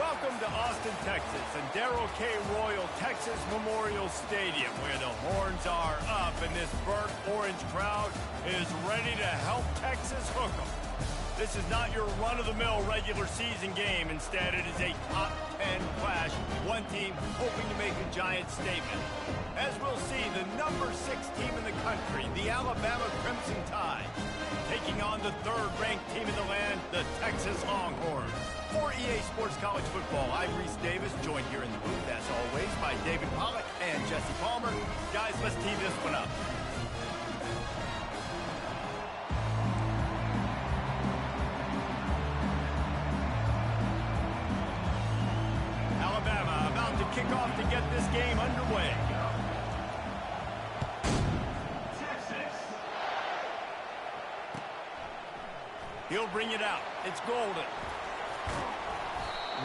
Welcome to Austin, Texas, and Darrell K. Royal Texas Memorial Stadium, where the horns are up and this burnt orange crowd is ready to help Texas hook 'em. This is not your run-of-the-mill regular season game. Instead, it is a top 10 clash, one team hoping to make a giant statement. As we'll see, the number 6 team in the country, the Alabama Crimson Tide, taking on the 3rd-ranked team in the land, the Texas Longhorns. For EA Sports College Football, I'm Reese Davis, joined here in the booth, as always, by David Pollack and Jesse Palmer. Guys, let's tee this one up. Alabama about to kick off to get this game underway. He'll bring it out. It's Golden.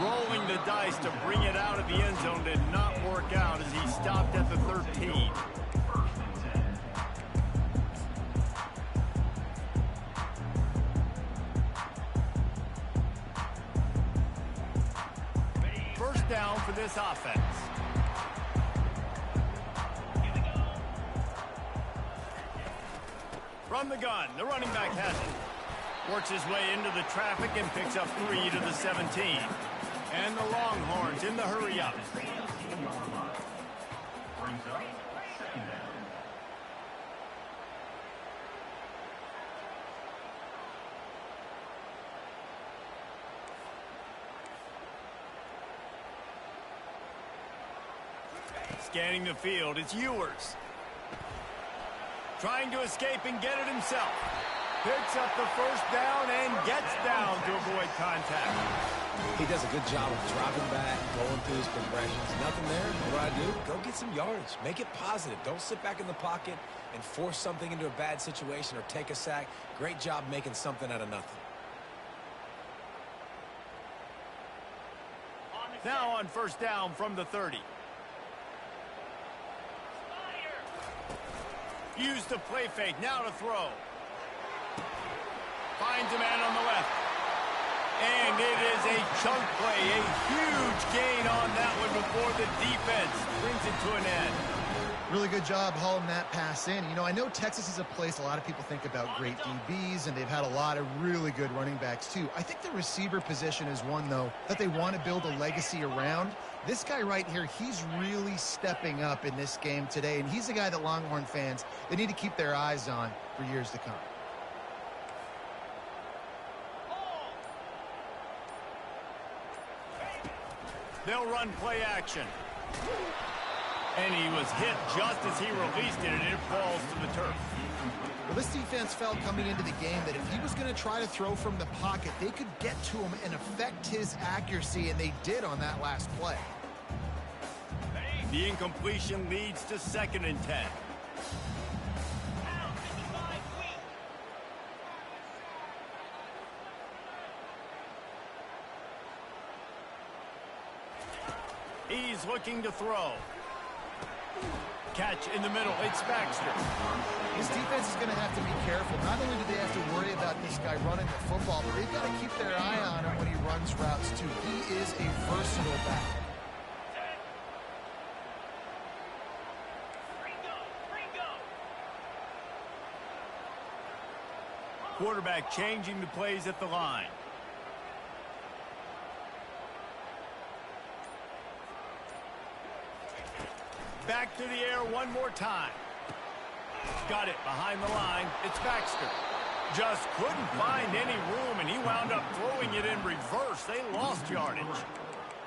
Rolling the dice to bring it out of the end zone did not work out as he stopped at the 13. First down for this offense. From the gun, the running back has it. Works his way into the traffic and picks up 3 to the 17. And the Longhorns in the hurry-up. Scanning the field, it's Ewers. Trying to escape and get it himself. Picks up the first down and gets down to avoid contact. He does a good job of dropping back, going through his progressions. Nothing there. What do I do? Go get some yardage. Make it positive. Don't sit back in the pocket and force something into a bad situation or take a sack. Great job making something out of nothing. Now on first down from the 30. Use the play fake. Now to throw. Finds a man on the left. And it is a chunk play, a huge gain on that one before the defense brings it to an end. Really good job hauling that pass in. You know, I know Texas is a place a lot of people think about great DBs, and they've had a lot of really good running backs too. I think the receiver position is one, though, that they want to build a legacy around. This guy right here, he's really stepping up in this game today, and he's the guy that Longhorn fans, they need to keep their eyes on for years to come. They'll run play action. And he was hit just as he released it, and it falls to the turf. Well, this defense felt coming into the game that if he was going to try to throw from the pocket, they could get to him and affect his accuracy, and they did on that last play. The incompletion leads to 2nd and 10. He's looking to throw. Catch in the middle. It's Baxter. This defense is going to have to be careful. Not only do they have to worry about this guy running the football, but they've got to keep their eye on him when he runs routes, too. He is a versatile back. Quarterback changing the plays at the line. Back to the air one more time. Got it behind the line. It's Baxter. Just couldn't find any room, and he wound up throwing it in reverse. They lost yardage.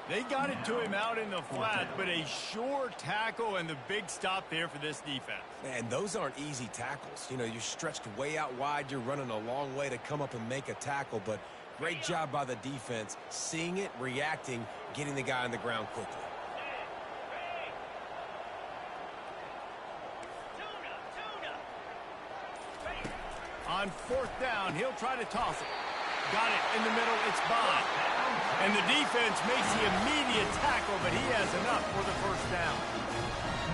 They got it to him out in the flat, but a sure tackle and the big stop there for this defense. And those aren't easy tackles. You know, you're stretched way out wide. You're running a long way to come up and make a tackle, but great job by the defense, seeing it, reacting, getting the guy on the ground quickly. On 4th down, he'll try to toss it. Got it in the middle. It's Bond. And the defense makes the immediate tackle, but he has enough for the first down.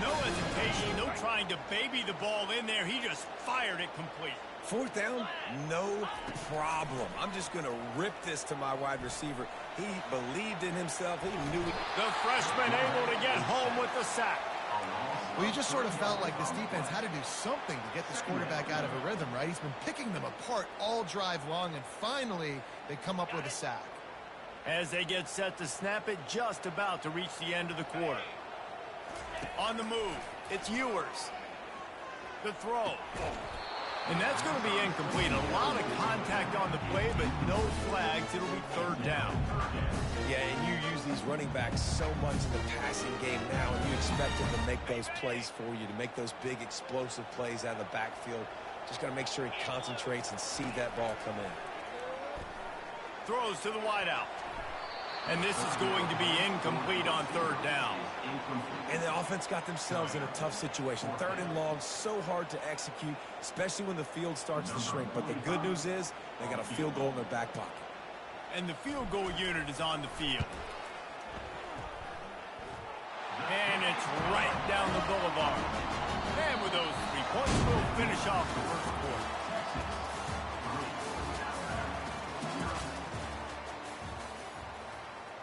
No hesitation, no trying to baby the ball in there. He just fired it complete. Fourth down, no problem. I'm just going to rip this to my wide receiver. He believed in himself. He knew it. The freshman able to get home with the sack. Well, you just sort of felt like this defense had to do something to get this quarterback out of a rhythm, right? He's been picking them apart all drive long, and finally they come up with a sack. As they get set to snap it, just about to reach the end of the quarter. On the move, it's Ewers. The throw. And that's going to be incomplete. A lot of contact on the play, but no flags. It'll be third down. Yeah, and you use these running backs so much in the passing game now, and you expect them to make those plays for you, to make those big explosive plays out of the backfield. Just got to make sure he concentrates and see that ball come in. Throws to the wideout. And this is going to be incomplete on third down. And the offense got themselves in a tough situation. Third and long, so hard to execute, especially when the field starts to shrink. But the good news is they got a field goal in their back pocket. And the field goal unit is on the field. And it's right down the boulevard. And with those 3 points, we'll finish off the first quarter.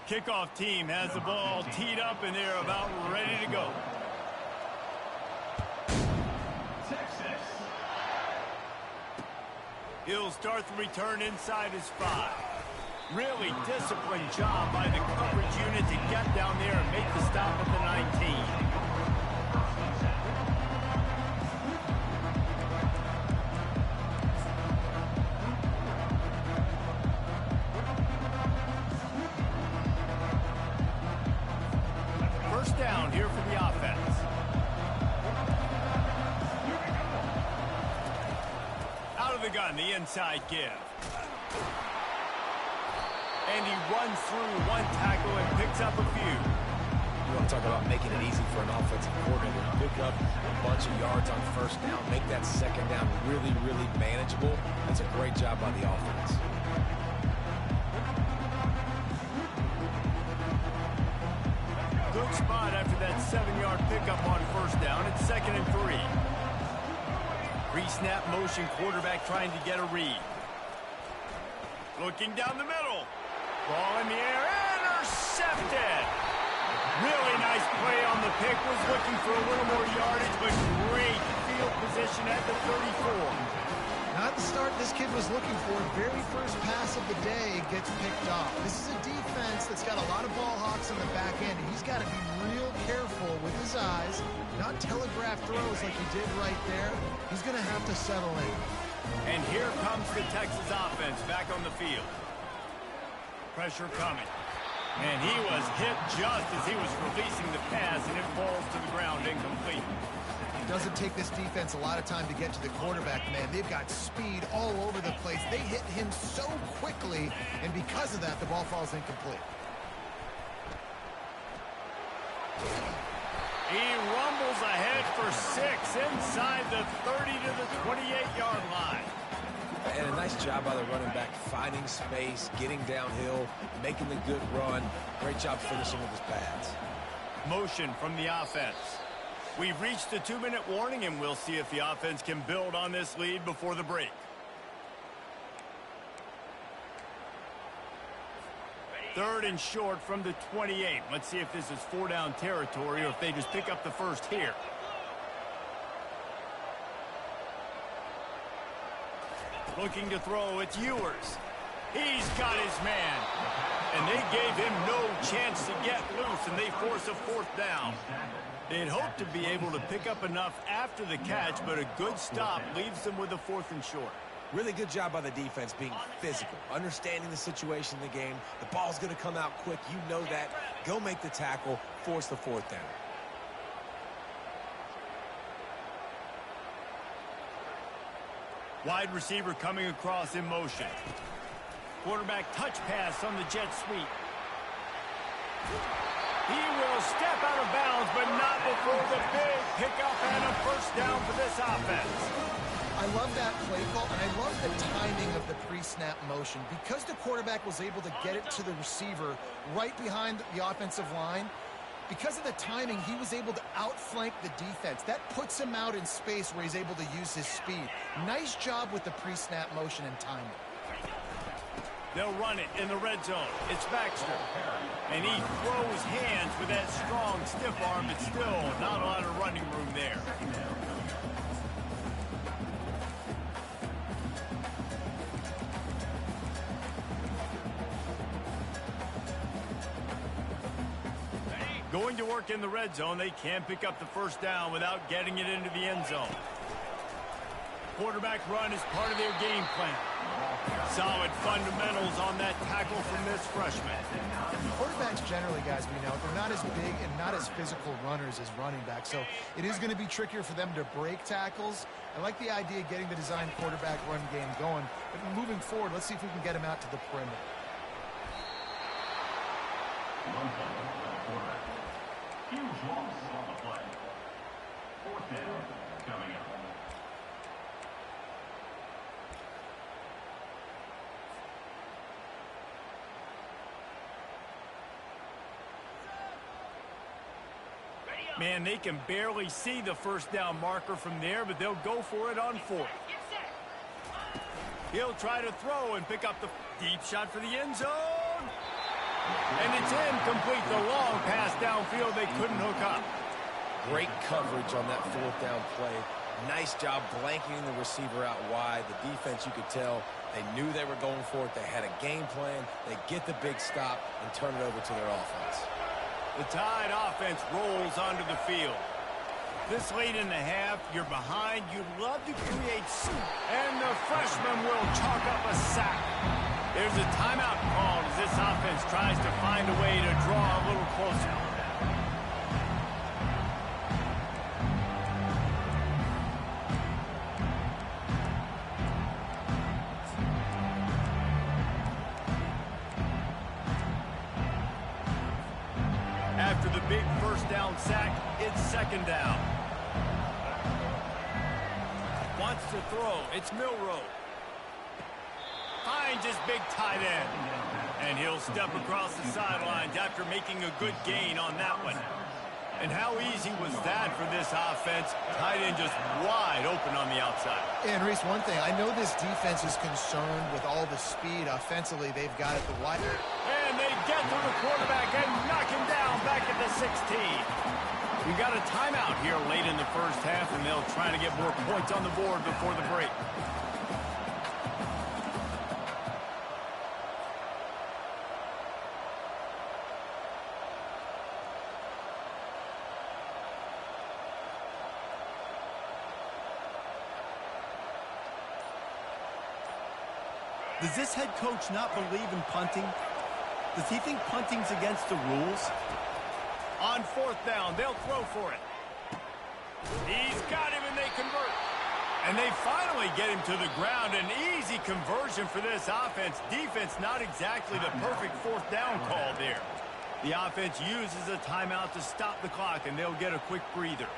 Kickoff team has the ball teed up, and they're about ready to go. He'll start the return inside his 5. Really disciplined job by the coverage unit to get down there and make the stop at the 19. Down here for the offense. Out of the gun, the inside give. And he runs through one tackle and picks up a few. You want to talk about making it easy for an offensive coordinator. Pick up a bunch of yards on first down, make that second down really, really manageable. That's a great job by the offense. Good spot after that 7-yard pickup on first down. It's 2nd and 3. Pre-snap motion quarterback trying to get a read. Looking down the middle. Ball in the air. Intercepted. Really nice play on the pick. Was looking for a little more yardage, but great field position at the 34. Not the start this kid was looking for. Very first pass of the day gets picked off. This is a defense that's got a lot of ball hawks on the back end, and he's got to be real careful with his eyes, not telegraph throws like he did right there. He's going to have to settle in. And here comes the Texas offense back on the field. Pressure coming. And he was hit just as he was releasing the pass, and it falls to the ground incomplete. It doesn't take this defense a lot of time to get to the quarterback, man. They've got speed all over the place. They hit him so quickly, and because of that, the ball falls incomplete. He rumbles ahead for 6 inside the 30 to the 28-yard line. And a nice job by the running back, finding space, getting downhill, making the good run. Great job finishing with his pads. Motion from the offense. We've reached the 2-minute warning, and we'll see if the offense can build on this lead before the break. Third and short from the 28. Let's see if this is 4-down territory or if they just pick up the first here. Looking to throw, it's Ewers. He's got his man. And they gave him no chance to get loose, and they force a 4th down. They'd hoped to be able to pick up enough after the catch, but a good stop leaves them with a 4th and short. Really good job by the defense being physical, understanding the situation in the game. The ball's going to come out quick. You know that. Go make the tackle, force the 4th down. Wide receiver coming across in motion. Quarterback touch pass on the jet sweep. He will step out of bounds, but not before the big pickup and a first down for this offense. I I love that play call, and I love the timing of the pre-snap motion. Because the quarterback was able to get it to the receiver right behind the offensive line, because of the timing, he was able to outflank the defense. That puts him out in space where he's able to use his speed. Nice job with the pre-snap motion and timing. They'll run it in the red zone. It's Baxter. And he throws hands with that strong, stiff arm, but still not a lot of running room there. Going to work in the red zone, they can pick up the first down without getting it into the end zone. Quarterback run is part of their game plan. Solid fundamentals on that tackle from this freshman. Quarterbacks generally, guys, we know, they're not as big and not as physical runners as running backs, so it is going to be trickier for them to break tackles. I like the idea of getting the design quarterback run game going, but moving forward, let's see if we can get him out to the perimeter. Huge loss on the play. Fourth down coming up. Man, they can barely see the first down marker from there, but they'll go for it on fourth. He'll try to throw and pick up the deep shot for the end zone. And it's incomplete. The long pass downfield they couldn't hook up. Great coverage on that fourth down play. Nice job blanketing the receiver out wide. The defense, you could tell, they knew they were going for it. They had a game plan. They get the big stop and turn it over to their offense. The Tide offense rolls onto the field. This late in the half, you're behind. You'd love to create soup. And the freshman will chalk up a sack. There's a timeout called as this offense tries to find a way to draw a little closer. After the big first down sack, it's second down. Wants to throw. It's Milroe. Finds his big tight end. And he'll step across the sidelines after making a good gain on that one. And how easy was that for this offense? Tight end just wide open on the outside. And Reese, one thing, I know this defense is concerned with all the speed offensively they've got at the wide. And they get to the quarterback and knock him down back at the 16. We got a timeout here late in the first half, and they'll try to get more points on the board before the break. Does this head coach not believe in punting? Does he think punting's against the rules? On fourth down, they'll throw for it. He's got him, and they convert. And they finally get him to the ground. An easy conversion for this offense. Defense, not exactly the perfect fourth down call there. The offense uses a timeout to stop the clock, and they'll get a quick breather.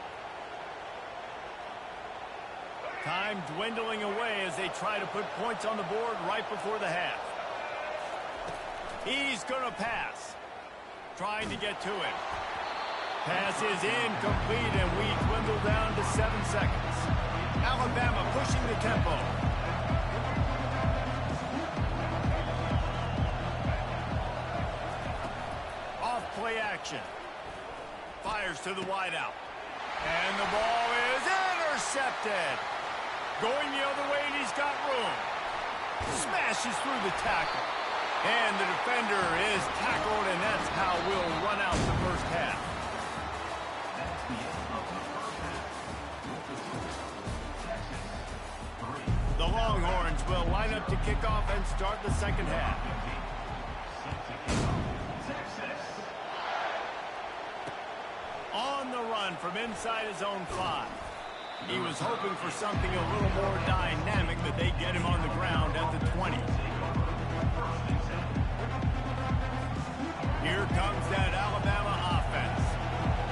Time dwindling away as they try to put points on the board right before the half. He's going to pass. Trying to get to it. Pass is incomplete, and we dwindle down to 7 seconds. Alabama pushing the tempo. Off play action. Fires to the wideout. And the ball is intercepted. Going the other way, and he's got room. Smashes through the tackle. And the defender is tackled, and that's how we'll run out the first half. The Longhorns will line up to kick off and start the second half. On the run from inside his own 5. He was hoping for something a little more dynamic, but they get him on the ground at the 20. Here comes that Alabama offense.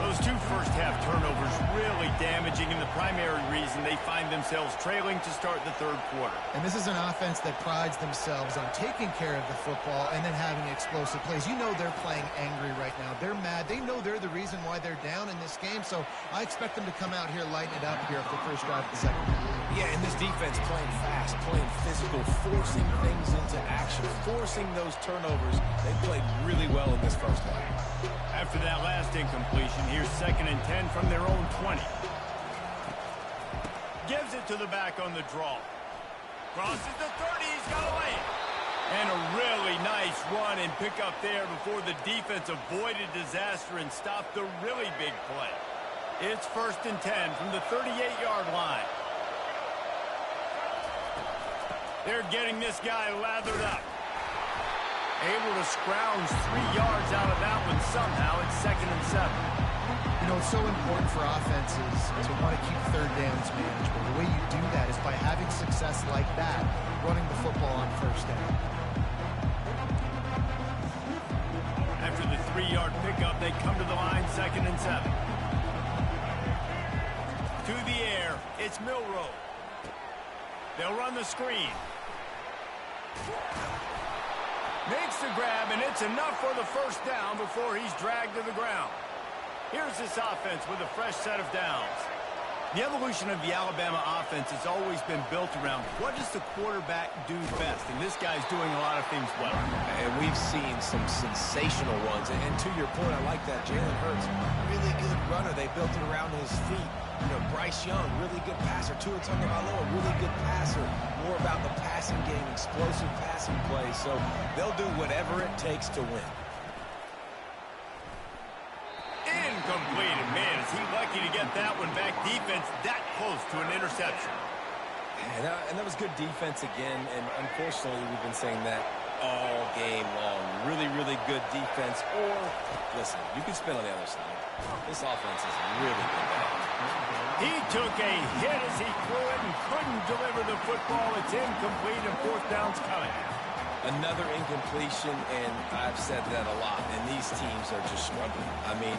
Those 2 first-half turnovers really damaging and the primary reason they find themselves trailing to start the third quarter. And this is an offense that prides themselves on taking care of the football and then having explosive plays. You know they're playing angry right now. They're mad. They know they're the reason why they're down in this game, so I expect them to come out here, lighten it up here for the first drive of the second half. Yeah, and this defense playing fast, playing physical, forcing things into action, forcing those turnovers. They played really well in this first half. After that last incompletion, here's 2nd and 10 from their own 20. Gives it to the back on the draw. Crosses the 30, he's got away. And a really nice run and pick up there before the defense avoided disaster and stopped the really big play. It's 1st and 10 from the 38-yard line. They're getting this guy lathered up. Able to scrounge 3 yards out of that one somehow. It's 2nd and 7. You know, it's so important for offenses to want to keep third downs manageable. The way you do that is by having success like that, running the football on first down. After the 3-yard pickup, they come to the line, 2nd and 7. To the air, it's Milroe. They'll run the screen. Makes the grab, and it's enough for the first down before he's dragged to the ground. Here's this offense with a fresh set of downs. The evolution of the Alabama offense has always been built around what does the quarterback do best, and this guy's doing a lot of things well. And we've seen some sensational ones. And to your point, I like that. Jalen Hurts, really good runner. They built it around his feet. You know, Bryce Young, really good passer. Tua Tagovailoa, really good passer. More about the passing game, explosive passing plays. So they'll do whatever it takes to win. Incomplete. And man, is he lucky to get that one back. Defense that close to an interception. And that was good defense again. And unfortunately, we've been saying that all game long. Really, really good defense. Or, listen, you can spin on the other side. This offense is really good. He took a hit as he threw it and couldn't deliver the football. It's incomplete and 4th down's coming. Another incompletion, and I've said that a lot, and these teams are just struggling. I mean,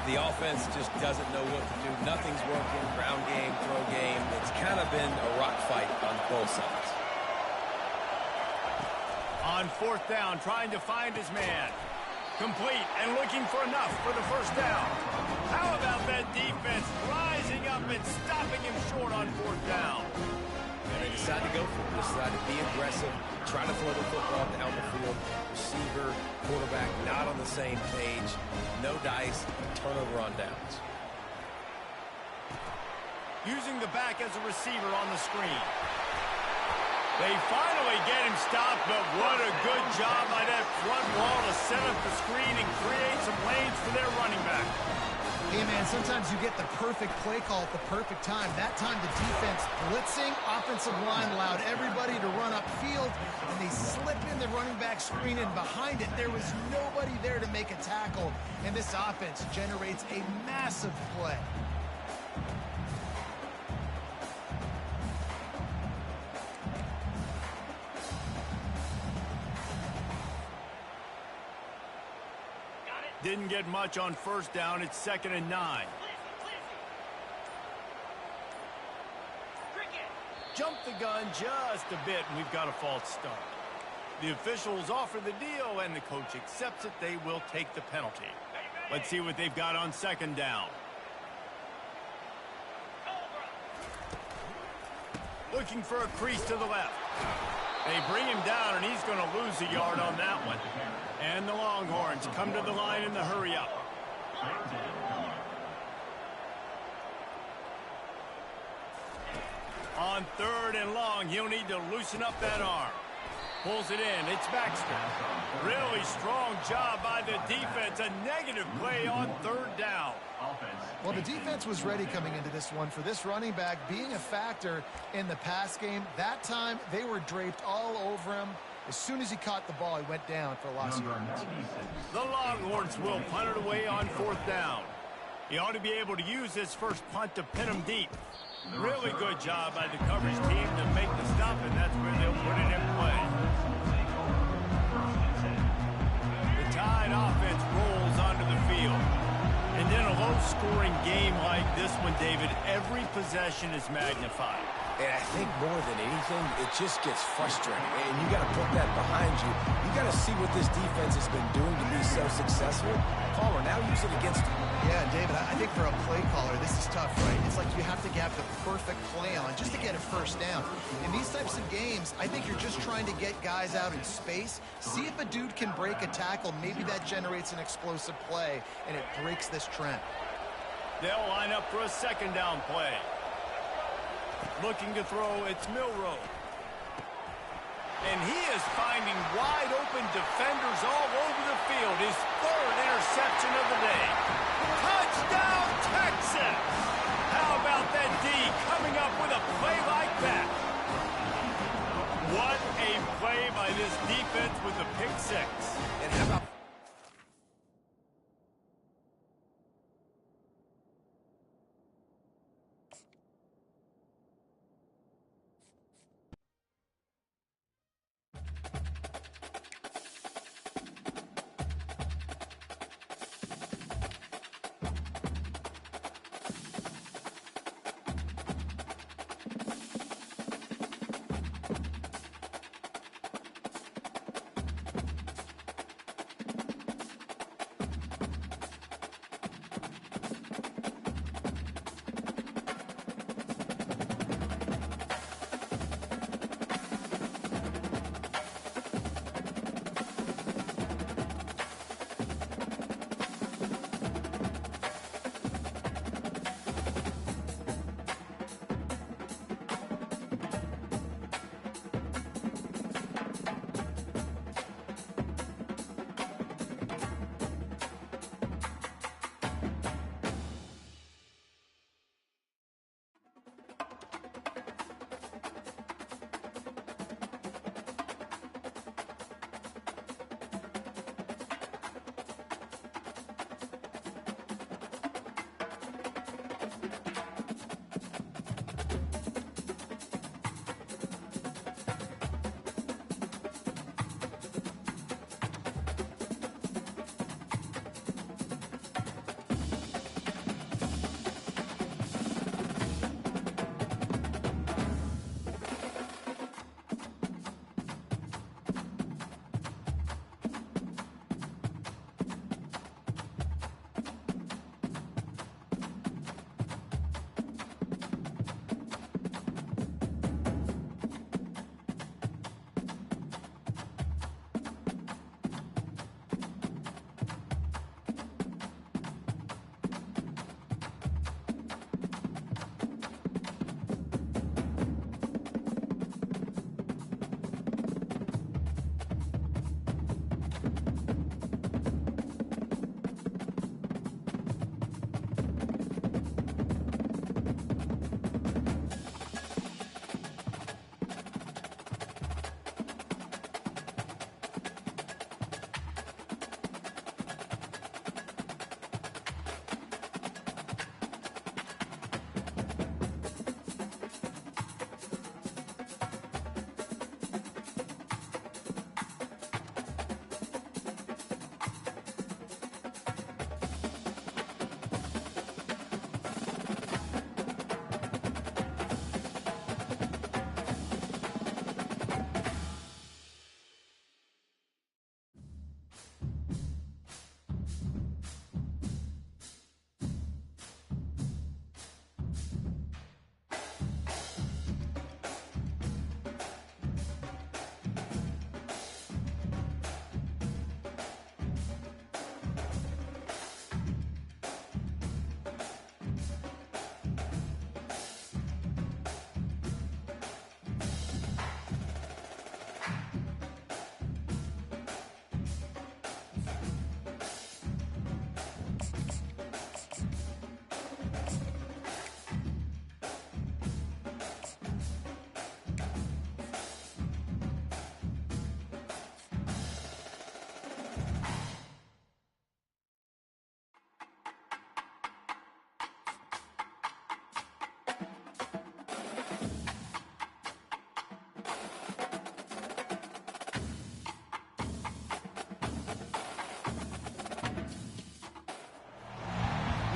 the offense just doesn't know what to do. Nothing's working. Ground game, throw game. It's kind of been a rock fight on both sides. On 4th down, trying to find his man. Complete and looking for enough for the first down. How about that defense rising up and stopping him short on 4th down? And they decide to go for it. They decide to be aggressive, try to throw the football down the field. Receiver, quarterback, not on the same page. No dice, turnover on downs. Using the back as a receiver on the screen. They finally get him stopped, but what a good job by that front wall to set up the screen and create some lanes for their running back. Hey, man, sometimes you get the perfect play call at the perfect time. That time the defense blitzing, offensive line allowed everybody to run upfield, and they slip in the running back screen, and behind it there was nobody there to make a tackle, and this offense generates a massive play. Didn't get much on 1st down. It's 2nd and 9. Jumped the gun just a bit, and we've got a false start. The officials offer the deal, and the coach accepts it. They will take the penalty. Let's see what they've got on 2nd down. Looking for a crease to the left. They bring him down, and he's going to lose a yard on that one. And the Longhorns come to the line in the hurry-up. On 3rd and long, he'll need to loosen up that arm. Pulls it in. It's Baxter. Really strong job by the defense. A negative play on 3rd down. Well, the defense was ready coming into this one for this running back being a factor in the pass game. That time, they were draped all over him. As soon as he caught the ball, he went down for a loss of yards. The Longhorns will punt it away on 4th down. He ought to be able to use this first punt to pin him deep. Really good job by the coverage team to make the stop, and that's where they'll put it in play. The Tide offense rolls onto the field. And then a low low-scoring game like this one, David, every possession is magnified. And I think more than anything, it just gets frustrating. And you got to put that behind you. You got to see what this defense has been doing to be so successful. Caller, now use it against him. Yeah, David, I think for a play caller, this is tough, right? It's like you have to have the perfect play on just to get a first down. In these types of games, I think you're just trying to get guys out in space, see if a dude can break a tackle. Maybe that generates an explosive play, and it breaks this trend. They'll line up for a second down play. Looking to throw, it's Milroe. And he is finding wide-open defenders all over the field. His third interception of the day. Touchdown, Texas! How about that D coming up with a play like that? What a play by this defense with the pick six. And how about...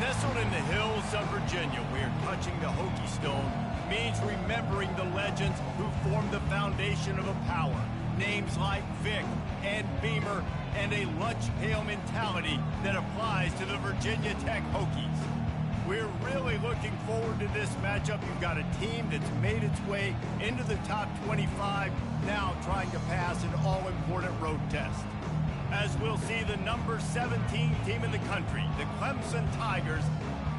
Nestled in the hills of Virginia, where touching the Hokie Stone means remembering the legends who formed the foundation of a power. Names like Vic and Beamer, and a lunch pail mentality that applies to the Virginia Tech Hokies. We're really looking forward to this matchup. You've got a team that's made its way into the top 25, now trying to pass an all-important road test. As we'll see the number 17 team in the country, the Clemson Tigers,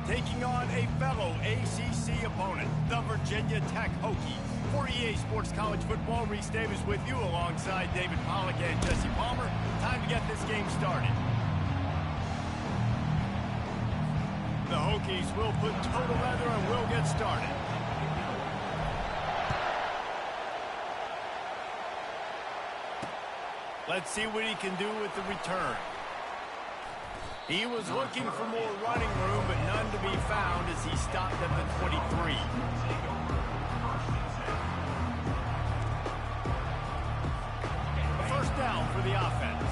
taking on a fellow ACC opponent, the Virginia Tech Hokies. For EA Sports College Football, Reese Davis with you alongside David Pollack and Jesse Palmer. Time to get this game started. The Hokies will put toe together and we'll get started. Let's see what he can do with the return. He was looking for more running room, but none to be found as he stopped at the 23. First down for the offense.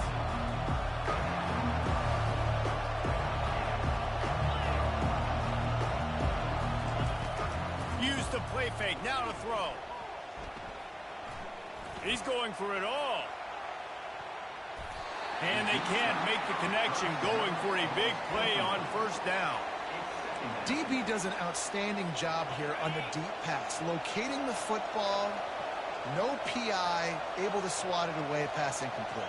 Use the play fake, now to throw. He's going for it all. And they can't make the connection, going for a big play on first down. DB does an outstanding job here on the deep pass, locating the football, no PI, able to swat it away, pass incomplete.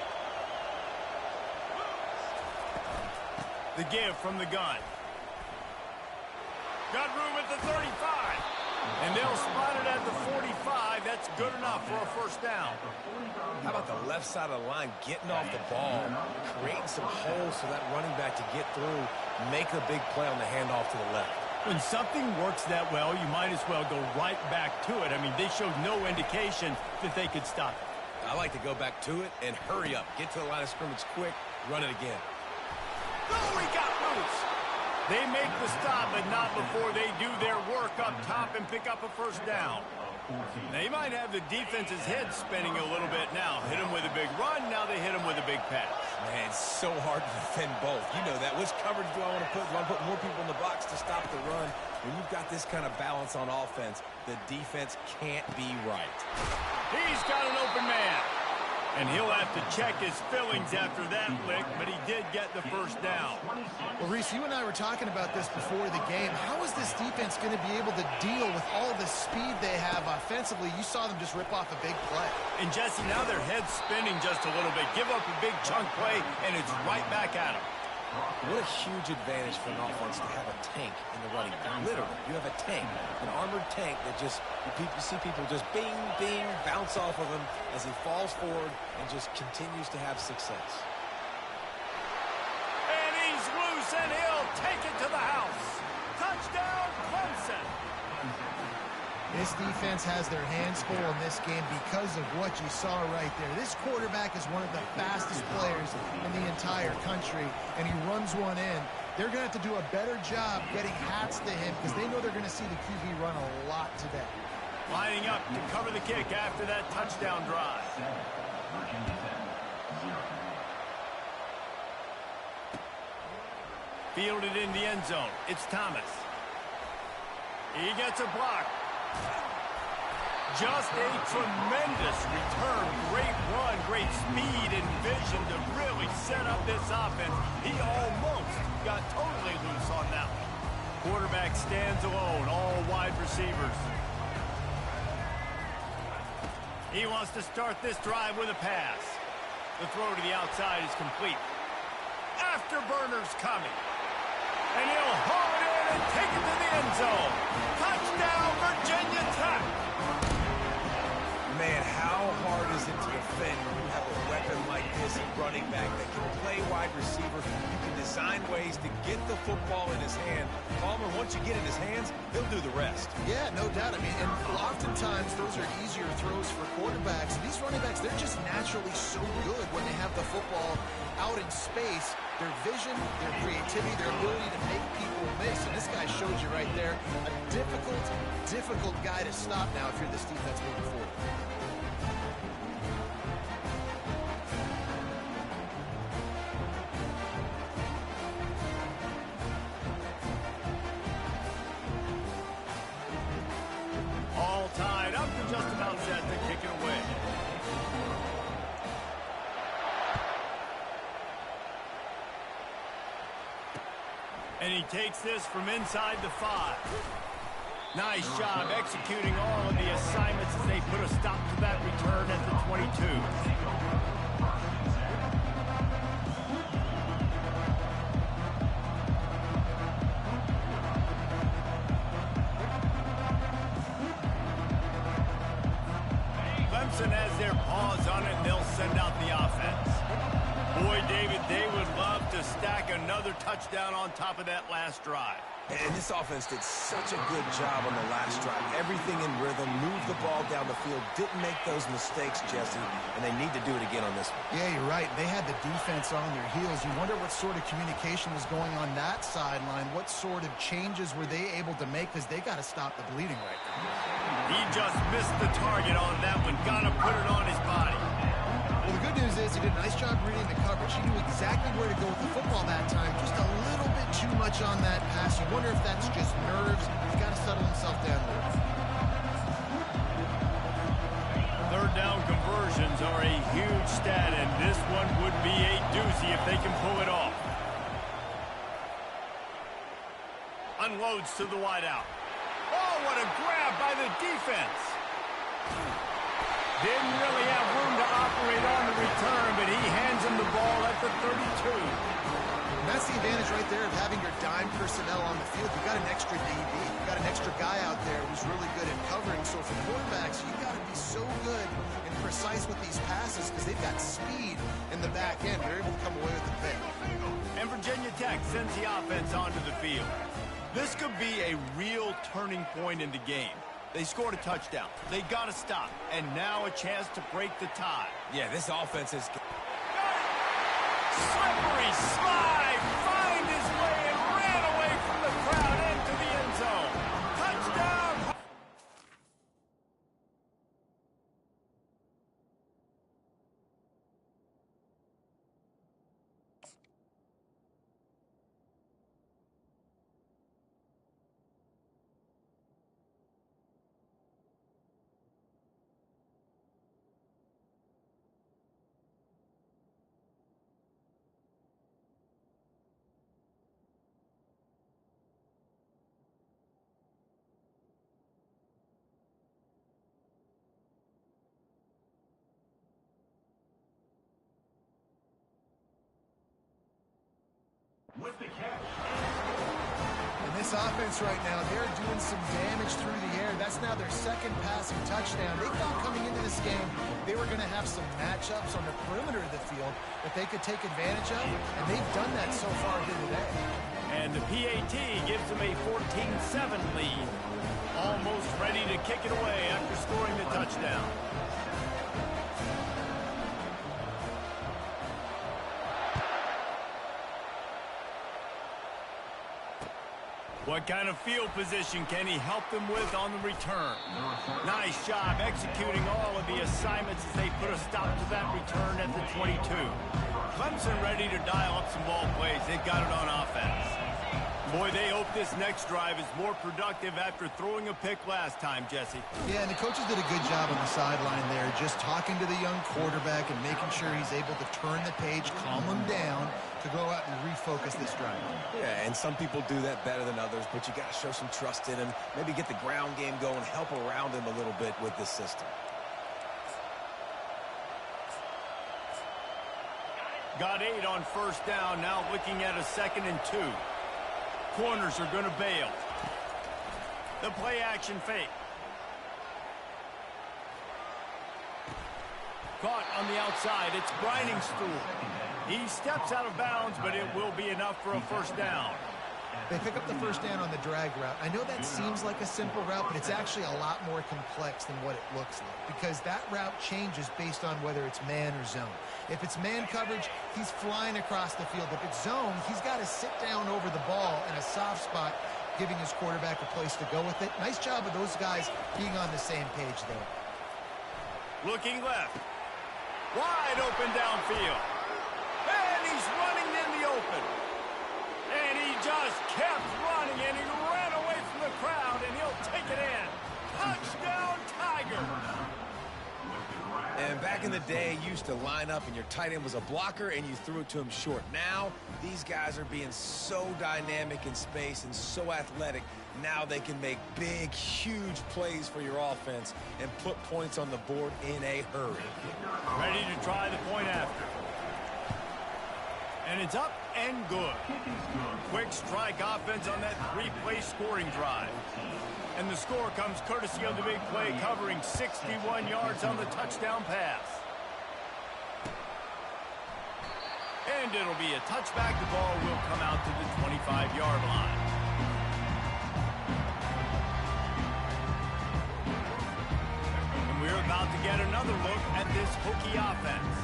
The give from the gun. Got room at the 35. And they'll spot it at the 45. That's good enough for a first down. How about the left side of the line getting off the ball, creating some holes for that running back to get through, make a big play on the handoff to the left. When something works that well, you might as well go right back to it. I mean, they showed no indication that they could stop it. I like to go back to it and hurry up. Get to the line of scrimmage quick, run it again. Oh, he got loose. They make the stop, but not before they do their work up top and pick up a first down. They might have the defense's head spinning a little bit now. Hit him with a big run, now they hit him with a big pass. Man, it's so hard to defend both. You know that. Which coverage do I want to put? Do I want to put more people in the box to stop the run? When you've got this kind of balance on offense, the defense can't be right. He's got an open man. And he'll have to check his fillings after that lick, but he did get the first down. Well, Reese, you and I were talking about this before the game. How is this defense going to be able to deal with all the speed they have offensively? You saw them just rip off a big play. And, Jesse, now their head's spinning just a little bit. Give up a big chunk play, and it's right back at them. What a huge advantage for an offense to have a tank in the running game. Literally, you have a tank, an armored tank that just, you see people just bing, bing, bounce off of him as he falls forward and just continues to have success. And he's loose, and he'll take it to the house. Touchdown, Clemson. This defense has their hands full in this game because of what you saw right there. This quarterback is one of the fastest players in the entire country, and he runs one in. They're going to have to do a better job getting hats to him because they know they're going to see the QB run a lot today. Lining up to cover the kick after that touchdown drive. Fielded in the end zone. It's Thomas. He gets a block. Just a tremendous return. Great run, great speed and vision to really set up this offense. He almost got totally loose on that one. Quarterback stands alone, all wide receivers. He wants to start this drive with a pass. The throw to the outside is complete. Afterburner's coming. And he'll haul it in and take it to the end zone. Touchdown, Virginia Tech. Man, how hard is it to defend when you have a weapon like this, a running back that can play wide receiver? You can design ways to get the football in his hand. Palmer, once you get it in his hands, he'll do the rest. Yeah, no doubt. I mean, and oftentimes those are easier throws for quarterbacks. These running backs, they're just naturally so good when they have the football out in space. Their vision, their creativity, their ability to make people miss. And this guy showed you right there, a difficult guy to stop now if you're this defense moving forward. And he takes this from inside the 5. Nice job executing all of the assignments as they put a stop to that return at the 22. Clemson has their paws on it, and they'll send out the offense. Boy, David, they would love to stack another touchdown on top of that last drive. And this offense did such a good job on the last drive. Everything in rhythm, moved the ball down the field, didn't make those mistakes, Jesse, and they need to do it again on this one. Yeah, you're right. They had the defense on their heels. You wonder what sort of communication was going on that sideline. What sort of changes were they able to make, because they got to stop the bleeding right now. He just missed the target on that one. Got to put it on his body. Well, the good news is he did a nice job reading the coverage. He knew exactly where to go with the football that time. Just a little bit too much on that pass. You wonder if that's just nerves. He's got to settle himself down a little. Third down conversions are a huge stat, and this one would be a doozy if they can pull it off. Unloads to the wideout. Oh, what a grab by the defense. Didn't really have room to operate on the return, but he hands him the ball at the 32. And that's the advantage right there of having your dime personnel on the field. You've got an extra DB. You've got an extra guy out there who's really good at covering. So for quarterbacks, you've got to be so good and precise with these passes because they've got speed in the back end. They're able to come away with the pick. And Virginia Tech sends the offense onto the field. This could be a real turning point in the game. They scored a touchdown. They got to stop. And now a chance to break the tie. Yeah, this offense is... Slippery slide. Find his way and ran away from the crowd into the end zone. Touchdown. With the catch. And this offense right now, they're doing some damage through the air. That's now their second passing touchdown. They thought coming into this game they were going to have some matchups on the perimeter of the field that they could take advantage of, and they've done that so far here today. And the PAT gives them a 14-7 lead. Almost ready to kick it away after scoring the touchdown. What kind of field position can he help them with on the return? Nice job executing all of the assignments as they put a stop to that return at the 22. Clemson ready to dial up some ball plays. They've got it on offense. Boy, they hope this next drive is more productive after throwing a pick last time, Jesse. Yeah, and the coaches did a good job on the sideline there, just talking to the young quarterback and making sure he's able to turn the page, calm him down, to go out and refocus this drive. Yeah, and some people do that better than others, but you got to show some trust in him, maybe get the ground game going, help around him a little bit with this system. Got 8 on first down, now looking at a 2nd and 2. Corners are going to bail. The play action fake. Caught on the outside. It's Briningstool. He steps out of bounds, but it will be enough for a first down. They pick up the first down on the drag route. I know that seems like a simple route, but it's actually a lot more complex than what it looks like because that route changes based on whether it's man or zone. If it's man coverage, he's flying across the field. If it's zone, he's got to sit down over the ball in a soft spot, giving his quarterback a place to go with it. Nice job of those guys being on the same page there. Looking left. Wide open downfield. And he's running in the open. And he just kept running, and he ran away from the crowd, and he'll take it in. Touchdown, Tigers! And back in the day, used used to line up and your tight end was a blocker and you threw it to him short. Now, these guys are being so dynamic in space and so athletic. Now they can make big, huge plays for your offense and put points on the board in a hurry. Ready to try the point after. And it's up and good. Quick strike offense on that three-play scoring drive. And the score comes courtesy of the big play covering 61 yards on the touchdown pass. And it'll be a touchback. The ball will come out to the 25-yard line. And we're about to get another look at this Hokie offense.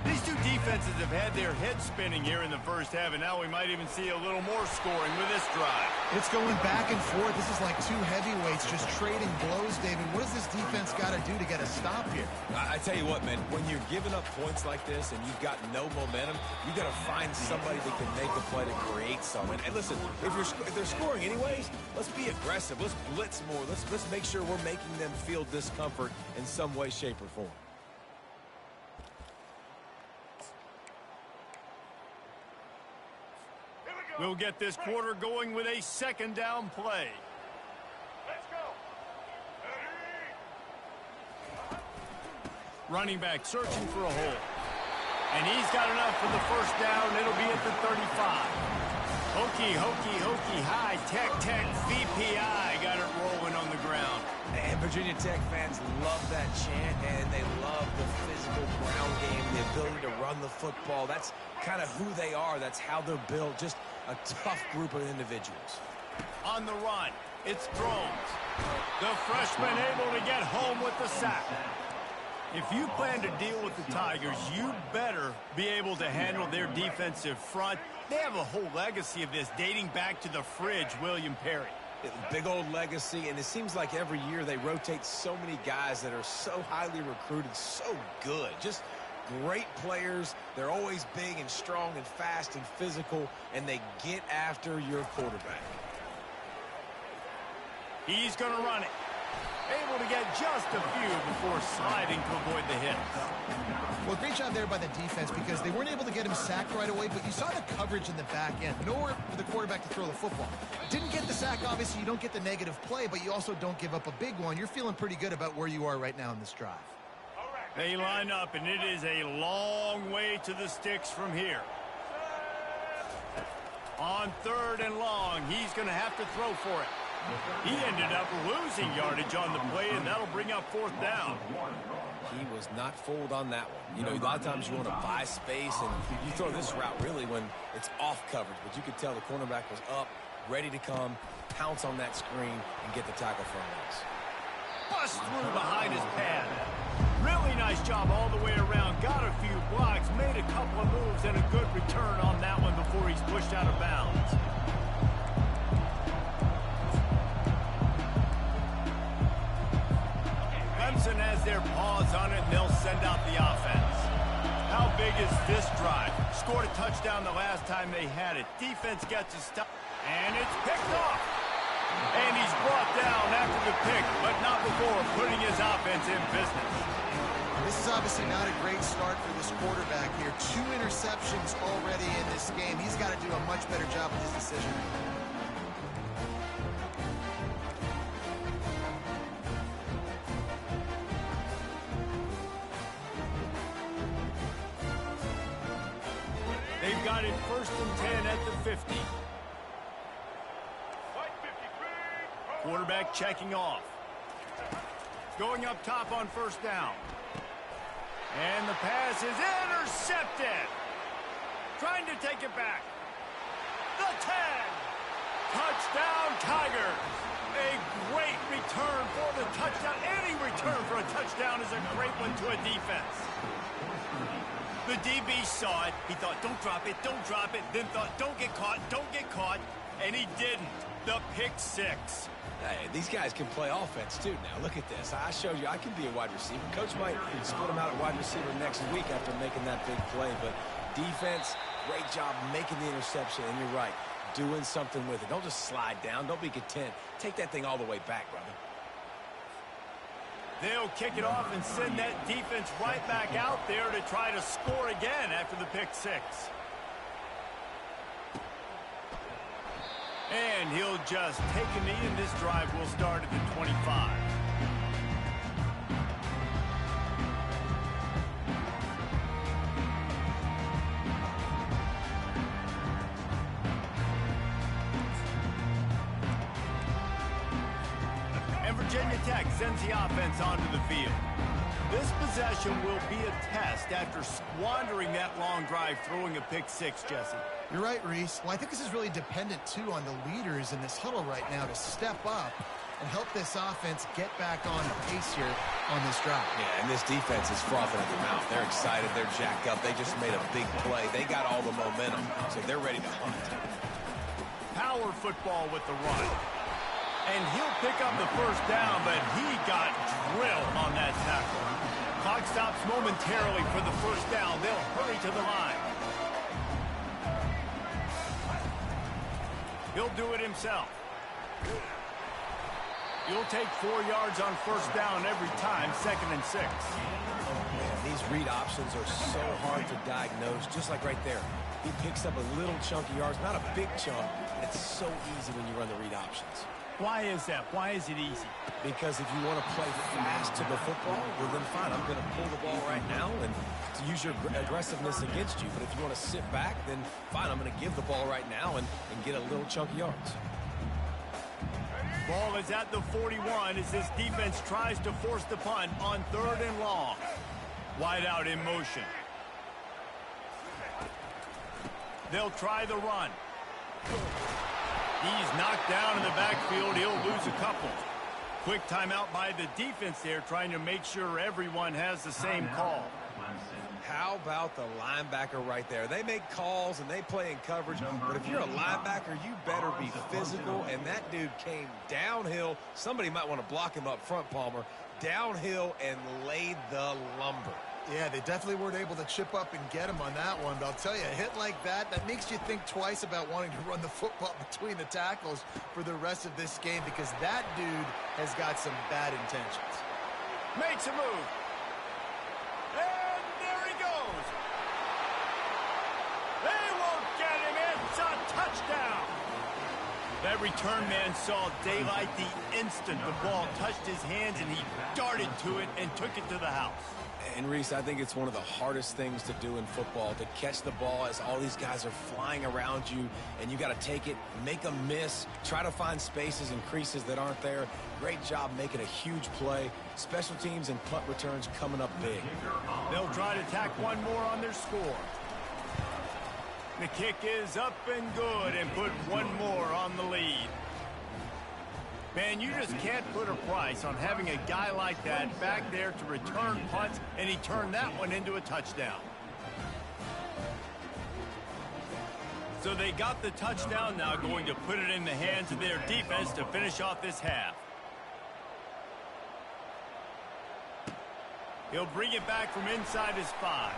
These two defenses have had their heads spinning here in the first half, and now we might even see a little more scoring with this drive. It's going back and forth. This is like two heavyweights just trading blows, David. What does this defense got to do to get a stop here? I tell you what, man, when you're giving up points like this and you've got no momentum, you got to find somebody that can make a play to create something. And listen, if they're scoring anyways, let's be aggressive. Let's blitz more. Let's make sure we're making them feel discomfort in some way, shape, or form. We'll get this quarter going with a second down play. Let's go. Running back searching for a hole. And he's got enough for the first down. It'll be at the 35. Hokie, high, tech, VPI. Got it rolling on the ground. And Virginia Tech fans love that chant, and they love the physical ground game, the ability to run the football. That's kind of who they are. That's how they're built. Just a tough group of individuals. On the run, it's Thrones. The freshman able to get home with the sack. If you plan to deal with the Tigers, you better be able to handle their defensive front. They have a whole legacy of this dating back to the fridge, William Perry. Big old legacy, and it seems like every year they rotate so many guys that are so highly recruited, so good. Just great players. They're always big and strong and fast and physical, and they get after your quarterback. He's going to run it. Able to get just a few before sliding to avoid the hit. Well, great job there by the defense because they weren't able to get him sacked right away, but you saw the coverage in the back end. Nowhere for the quarterback to throw the football. Didn't get the sack, obviously. You don't get the negative play, but you also don't give up a big one. You're feeling pretty good about where you are right now in this drive. They line up, and it is a long way to the sticks from here. On 3rd and long, he's going to have to throw for it. He ended up losing yardage on the play, and that'll bring up 4th down. He was not fooled on that one. You know, a lot of times you want to buy space, and you throw this route really when it's off coverage. But you could tell the cornerback was up, ready to come, pounce on that screen, and get the tackle for a loss. Bust through behind his pad. Really nice job all the way around. Got a few blocks, made a couple of moves, and a good return on that one before he's pushed out of bounds. Clemson has their paws on it, and they'll send out the offense. How big is this drive? Scored a touchdown the last time they had it. Defense gets a stop, and it's picked off. And he's brought down after the pick, but not before putting his offense in business. This is obviously not a great start for this quarterback here. 2 interceptions already in this game. He's got to do a much better job with his decision. They've got it 1st and 10 at the 50. Quarterback checking off. Going up top on 1st down. And the pass is intercepted. Trying to take it back. The 10. Touchdown Tigers. A great return for the touchdown. Any return for a touchdown is a great one to a defense. The DB saw it. He thought, don't drop it, then thought, don't get caught, and he didn't. The pick 6. Hey, these guys can play offense, too. Now, look at this. I showed you I can be a wide receiver. Coach might split him out at wide receiver next week after making that big play. But defense, great job making the interception. And you're right, doing something with it. Don't just slide down. Don't be content. Take that thing all the way back, brother. They'll kick it off and send that defense right back out there to try to score again after the pick six. And he'll just take a knee, and this drive will start at the 25. Virginia Tech sends the offense onto the field. This possession will be a test after squandering that long drive throwing a pick six, Jesse. You're right, Reese. Well, I think this is really dependent, too, on the leaders in this huddle right now to step up and help this offense get back on pace here on this drive. Yeah, and this defense is frothing at the mouth. They're excited. They're jacked up. They just made a big play. They got all the momentum, so they're ready to hunt. Power football with the run. And he'll pick up the first down, but he got drilled on that tackle. Clock stops momentarily for the first down. They'll hurry to the line. He'll do it himself. He'll take 4 yards on first down every time, 2nd and 6. Man, these read options are so hard to diagnose, just like right there. He picks up a little chunk of yards, not a big chunk. It's so easy when you run the read options. Why is that? Why is it easy? Because if you want to play fast to the football, well, then fine, I'm going to pull the ball right now and to use your aggressiveness against you. But if you want to sit back, then fine, I'm going to give the ball right now and get a little chunk of yards. Ball is at the 41 as this defense tries to force the punt on 3rd and long. Wide out in motion. They'll try the run. He's knocked down in the backfield. He'll lose a couple. Quick timeout by the defense there, trying to make sure everyone has the same call. How about the linebacker right there? They make calls and they play in coverage, but if you're a linebacker, you better be physical, and that dude came downhill. Somebody might want to block him up front, Palmer. Downhill and laid the lumber. Yeah, they definitely weren't able to chip up and get him on that one. But I'll tell you, a hit like that makes you think twice about wanting to run the football between the tackles for the rest of this game, because that dude has got some bad intentions. Makes a move. And there he goes. They won't get him. It's a touchdown. That return man saw daylight the instant the ball touched his hands, and he darted to it and took it to the house. And, Reese, I think it's one of the hardest things to do in football, to catch the ball as all these guys are flying around you, and you got to take it, make a miss, try to find spaces and creases that aren't there. Great job making a huge play. Special teams and punt returns coming up big. They'll try to tack one more on their score. The kick is up and good, and put one more on the lead. Man, you just can't put a price on having a guy like that back there to return punts, and he turned that one into a touchdown. So they got the touchdown, now going to put it in the hands of their defense to finish off this half. He'll bring it back from inside his 5.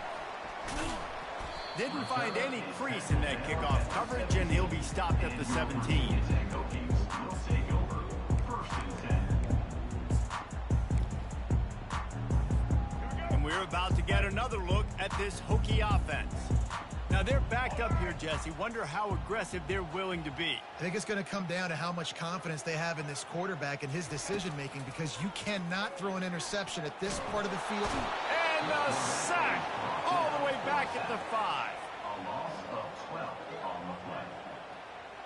Didn't find any crease in that kickoff coverage, and he'll be stopped at the 17. We're about to get another look at this Hokie offense. Now, they're backed up here, Jesse. Wonder how aggressive they're willing to be. I think it's going to come down to how much confidence they have in this quarterback and his decision-making, because you cannot throw an interception at this part of the field. And a sack all the way back at the 5. A loss of 12 on the play.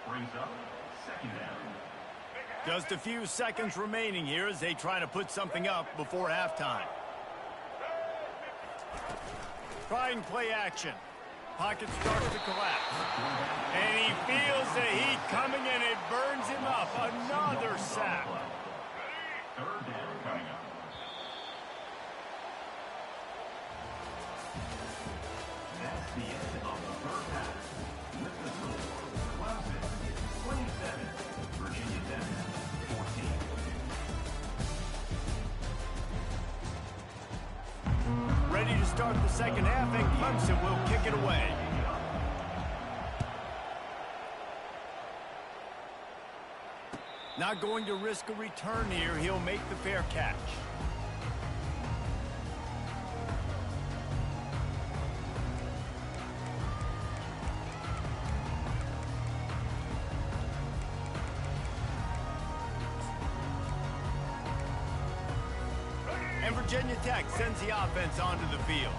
Brings up 2nd down. Just a few seconds remaining here as they try to put something up before halftime. Trying play action. Pocket starts to collapse. And he feels the heat coming, and it burns him up. Another sack. 3rd down coming up. That's the end of the first half. With the score, Clemson 27, Virginia Tech 14. Ready to start the second half, and Clemson will kick it away. Not going to risk a return here. He'll make the fair catch. Virginia Tech sends the offense onto the field.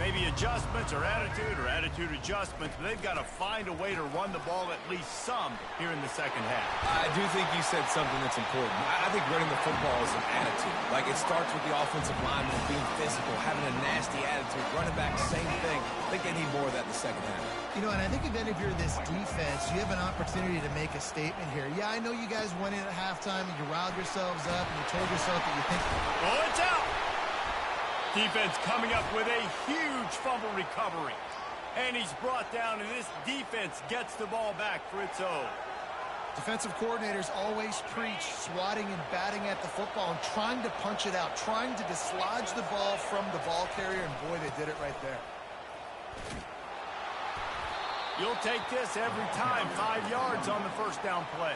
Maybe adjustments or attitude adjustments, but they've got to find a way to run the ball at least some here in the second half. I do think you said something that's important. I think running the football is an attitude. Like, it starts with the offensive lineman being physical, having a nasty attitude. Running back, same thing. I think they need more of that in the second half. You know, and I think if you're this defense, you have an opportunity to make a statement here. Yeah, I know you guys went in at halftime and you riled yourselves up and you told yourself that you think... Oh, it's out! Defense coming up with a huge fumble recovery. And he's brought down, and this defense gets the ball back for its own. Defensive coordinators always preach swatting and batting at the football and trying to punch it out, trying to dislodge the ball from the ball carrier, and boy, they did it right there. You'll take this every time. 5 yards on the first down play.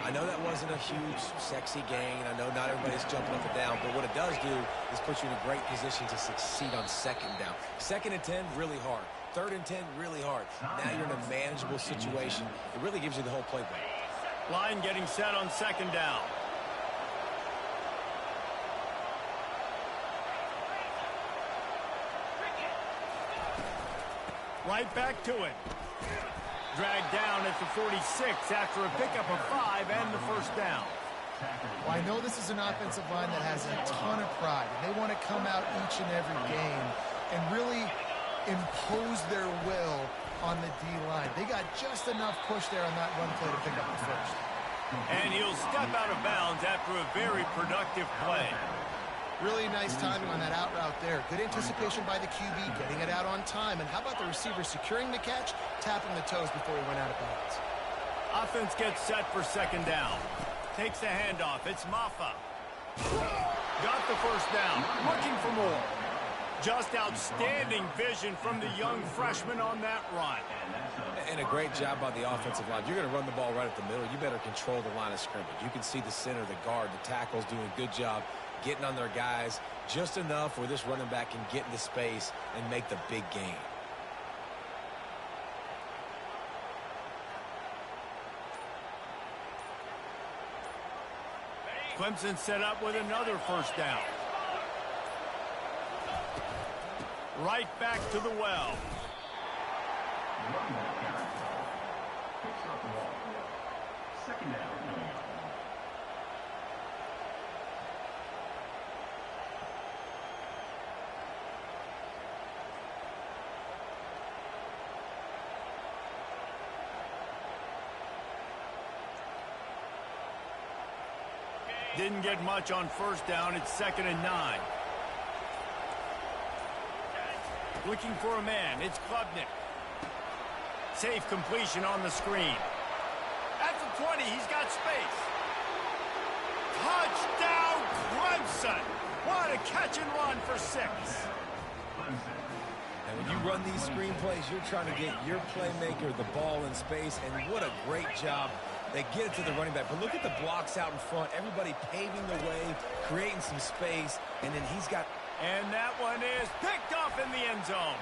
I know that wasn't a huge, sexy gain. I know not everybody's jumping up and down, but what it does do is put you in a great position to succeed on second down. 2nd and 10, really hard. 3rd and 10, really hard. Now you're in a manageable situation. It really gives you the whole playbook. Line getting set on 2nd down. Right back to it. Dragged down at the 46 after a pickup of 5 and the first down. Well, I know this is an offensive line that has a ton of pride. And they want to come out each and every game and really impose their will on the D-line. They got just enough push there on that run play to pick up the first. And he'll step out of bounds after a very productive play. Really nice timing on that out route there. Good anticipation by the QB, getting it out on time. And how about the receiver securing the catch, tapping the toes before he went out of bounds? Offense gets set for 2nd down. Takes the handoff. It's Maffa. Got the first down. Looking for more. Just outstanding vision from the young freshman on that run. And a great job by the offensive line. You're going to run the ball right at the middle. You better control the line of scrimmage. You can see the center, the guard, the tackles doing a good job getting on their guys just enough where this running back can get into space and make the big gain. Clemson set up with another first down. Right back to the well. Picks up the ball. 2nd down. Didn't get much on first down. It's 2nd and 9. Looking for a man. It's Klubnik. Safe completion on the screen. At the 20, he's got space. Touchdown, Clemson. What a catch and run for 6. And when you run these screen plays, you're trying to get your playmaker the ball in space, and what a great job. They get it to the running back. But look at the blocks out in front. Everybody paving the way, creating some space, and then he's got... And that one is picked off in the end zone.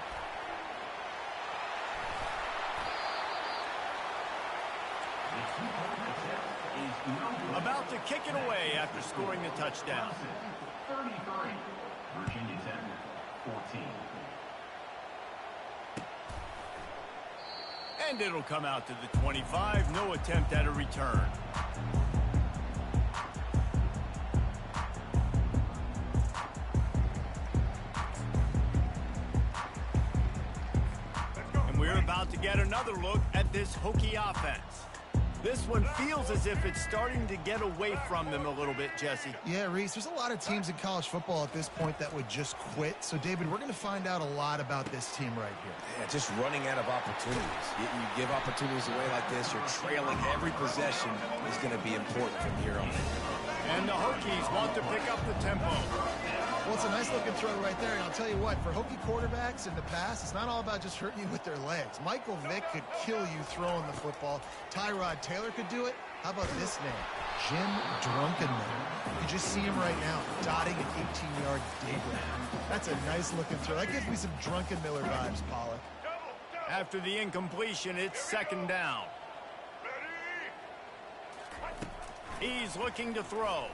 About to kick it away after scoring the touchdown. 33. Virginia Tech 14. And it'll come out to the 25. No attempt at a return. And we're about to get another look at this Hokie offense. This one feels as if it's starting to get away from them a little bit, Jesse. Yeah, Reese, there's a lot of teams in college football at this point that would just quit. So, David, we're going to find out a lot about this team right here. Yeah, just running out of opportunities. You give opportunities away like this, you're trailing. Every possession is going to be important from here on in. And the Hokies want to pick up the tempo. Well, it's a nice-looking throw right there, and I'll tell you what, for Hokie quarterbacks in the past, it's not all about just hurting you with their legs. Michael Vick could kill you throwing the football. Tyrod Taylor could do it. How about this name? Jim Drunkenmiller. You just see him right now, dotting an 18-yard dig. That's a nice-looking throw. That gives me some Drunkenmiller vibes, Pollock. After the incompletion, it's 2nd down. He's looking to throw.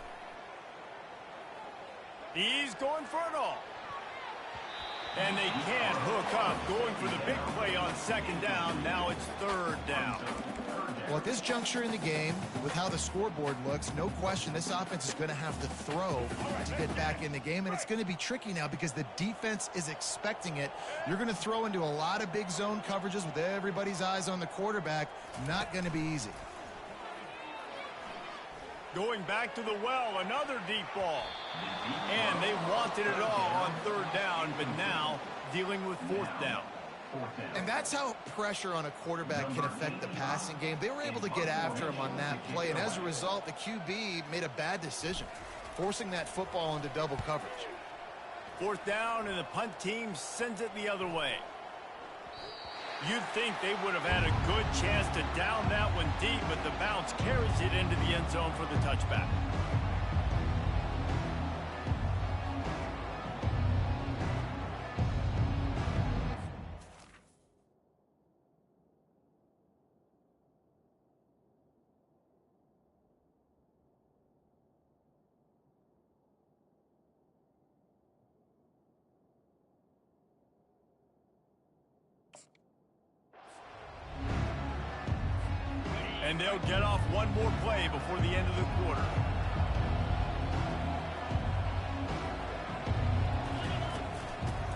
He's going for it all. And they can't hook up, going for the big play on second down. Now it's third down. Well, at this juncture in the game, with how the scoreboard looks, no question this offense is going to have to throw to get back in the game, and it's going to be tricky now because the defense is expecting it. You're going to throw into a lot of big zone coverages with everybody's eyes on the quarterback. Not going to be easy. Going back to the well, another deep ball. And they wanted it all on third down, but now dealing with fourth down. And that's how pressure on a quarterback can affect the passing game. They were able to get after him on that play, and as a result, the QB made a bad decision, forcing that football into double coverage. Fourth down, and the punt team sends it the other way. You'd think they would have had a good chance to down that one deep, but the bounce carries it into the end zone for the touchback. And they'll get off one more play before the end of the quarter.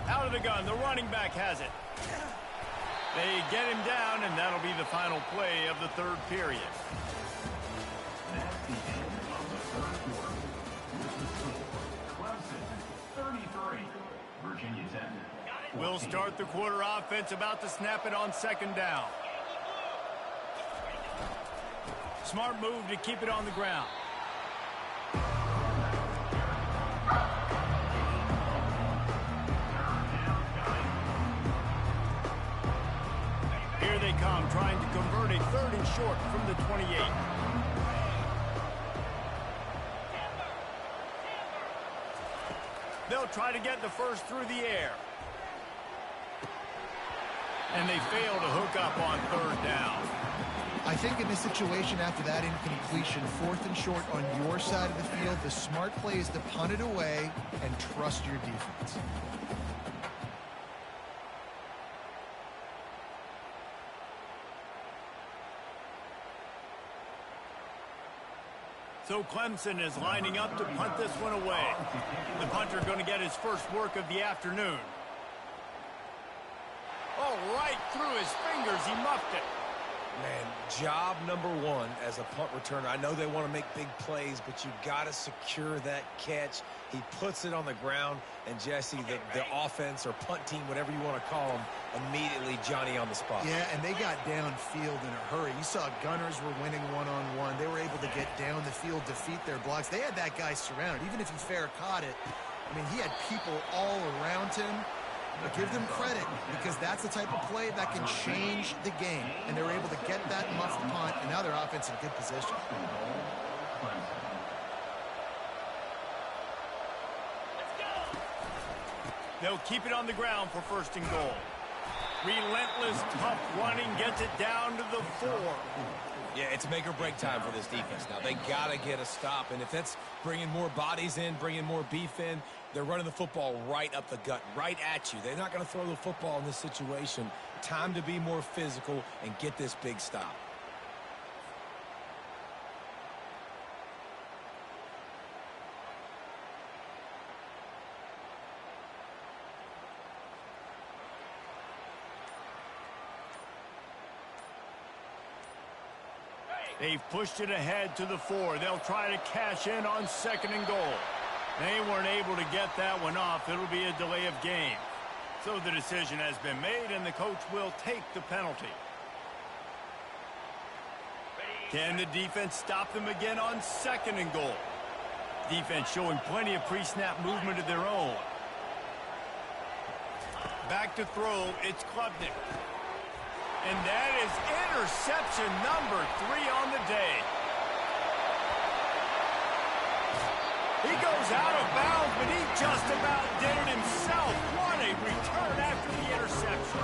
Out of the gun, the running back has it. They get him down, and that'll be the final play of the third period. That's the end of the third quarter. With the score, Clemson 33, Virginia Tech 14. We'll start the quarter offense about to snap it on second down. Smart move to keep it on the ground. Here they come, trying to convert a third and short from the 28. They'll try to get the first through the air. And they fail to hook up on third down. I think in this situation, after that incompletion, fourth and short on your side of the field, the smart play is to punt it away and trust your defense. So Clemson is lining up to punt this one away. The punter going to get his first work of the afternoon. Oh, right through his fingers, he muffed it. Man, job number one as a punt returner. I know they want to make big plays, but you got to secure that catch. He puts it on the ground, and Jesse, the offense or punt team, whatever you want to call them, immediately Johnny on the spot. Yeah, and they got downfield in a hurry. You saw gunners were winning one-on-one. They were able to get down the field, defeat their blocks. They had that guy surrounded. Even if he fair caught it, I mean, he had people all around him. But give them credit, because that's the type of play that can change the game. And they were able to get that muffed punt, and now their offense in good position. They'll keep it on the ground for first and goal. Relentless, tough running gets it down to the 4. Yeah, it's make or break time for this defense now. They got to get a stop, and if that's bringing more bodies in, bringing more beef in, they're running the football right up the gut, right at you. They're not going to throw the football in this situation. Time to be more physical and get this big stop. They've pushed it ahead to the 4. They'll try to cash in on second and goal. They weren't able to get that one off. It'll be a delay of game. So the decision has been made, and the coach will take the penalty. Can the defense stop them again on second and goal? Defense showing plenty of pre-snap movement of their own. Back to throw, it's Klubnik. And that is interception number 3 on the day. He goes out of bounds, but he just about did it himself. What a return after the interception.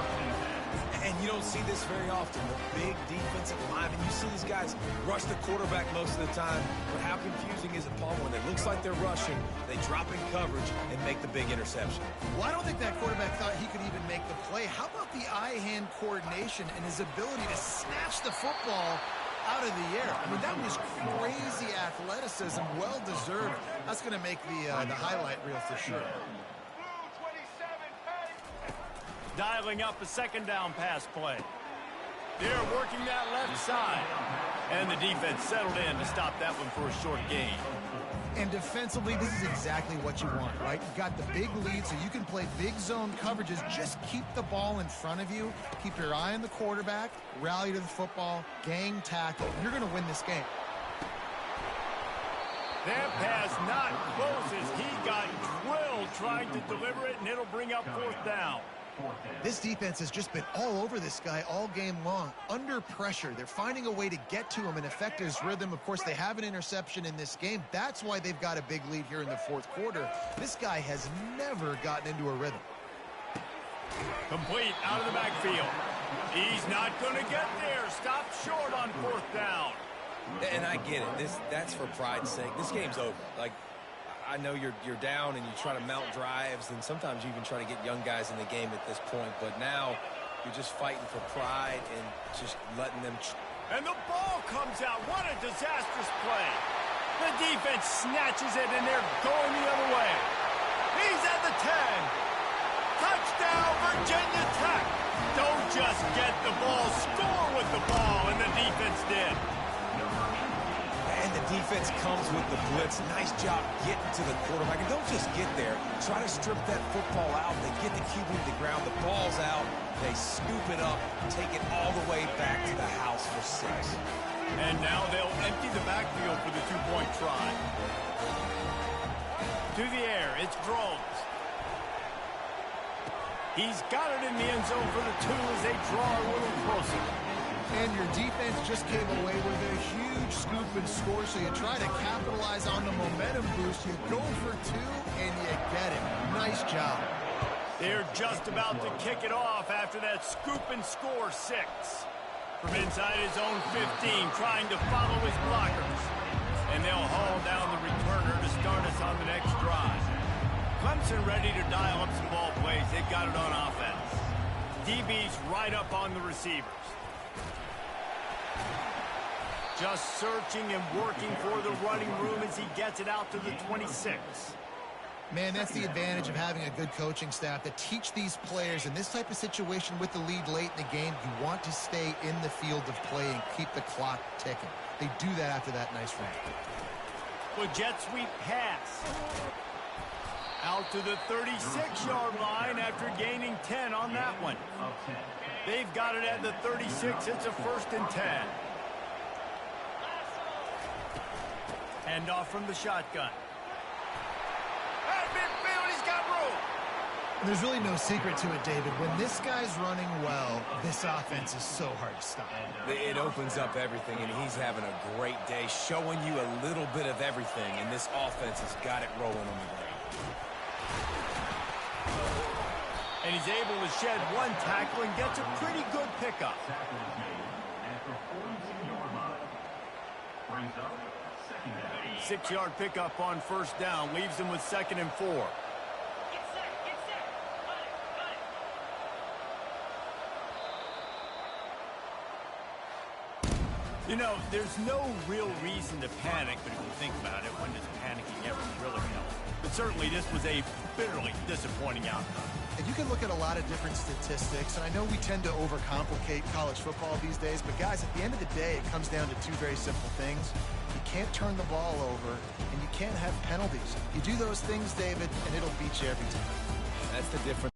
And you You don't see this very often. The big defensive linemen, you see these guys rush the quarterback most of the time, but how confusing is it, Paul, when it looks like they're rushing, they drop in coverage and make the big interception? Well, I don't think that quarterback thought he could even make the play. How about the eye-hand coordination and his ability to snatch the football out of the air? I mean, that was crazy athleticism, well-deserved. That's going to make the highlight reel for sure. Dialing up a second down pass play. They're working that left side. And the defense settled in to stop that one for a short gain. And defensively, this is exactly what you want, right? You've got the big lead, so you can play big zone coverages. Just keep the ball in front of you. Keep your eye on the quarterback. Rally to the football. Gang tackle. You're going to win this game. That pass not close as he got drilled trying to deliver it, and it'll bring up fourth down. This defense has just been all over this guy all game long. Under pressure. They're finding a way to get to him and affect his rhythm. Of course, they have an interception in this game. That's why they've got a big lead here in the fourth quarter. This guy has never gotten into a rhythm. Complete out of the backfield. He's not going to get there. Stop short on fourth down. And I get it. That's for pride's sake. This game's over. Like, I know you're down and you try to mount drives, and sometimes you even try to get young guys in the game at this point. But now you're just fighting for pride and just letting them. And the ball comes out. What a disastrous play. The defense snatches it, and they're going the other way. He's at the 10. Touchdown, Virginia Tech. Don't just get the ball, score with the ball, and the defense did. And the defense comes with the blitz. Nice job getting to the quarterback. And don't just get there. Try to strip that football out. They get the QB to the ground. The ball's out. They scoop it up, take it all the way back to the house for 6. And now they'll empty the backfield for the two-point try. To the air, it's Groves. He's got it in the end zone for the 2 as they draw a little closer. And your defense just came away with a huge scoop and score, so you try to capitalize on the momentum boost. You go for 2, and you get it. Nice job. They're just about to kick it off after that scoop and score 6. From inside his own 15, trying to follow his blockers. And they'll haul down the returner to start us on the next drive. Clemson ready to dial up some ball plays. They've got it on offense. DB's right up on the receivers. Just searching and working for the running room as he gets it out to the 26. Man, that's the advantage of having a good coaching staff to teach these players in this type of situation with the lead late in the game. You want to stay in the field of play and keep the clock ticking. They do that after that nice run. Well, jet sweep pass. Out to the 36-yard line after gaining 10 on that one. They've got it at the 36. It's a 1st and 10. Hand off from the shotgun. At midfield, he's got room. There's really no secret to it, David. When this guy's running well, this offense is so hard to stop. It opens up everything, and he's having a great day, showing you a little bit of everything, and this offense has got it rolling on the ground. And he's able to shed one tackle and gets a pretty good pickup. After 42-yard line. Brings up 2nd down. 6-yard pickup on 1st down. Leaves him with 2nd and 4. You know, there's no real reason to panic, but if you think about it, when does panicking ever really help? But certainly this was a bitterly disappointing outcome. And you can look at a lot of different statistics, and I know we tend to overcomplicate college football these days, but guys, at the end of the day, it comes down to 2 very simple things. You can't turn the ball over, and you can't have penalties. You do those things, David, and it'll beat you every time. That's the difference.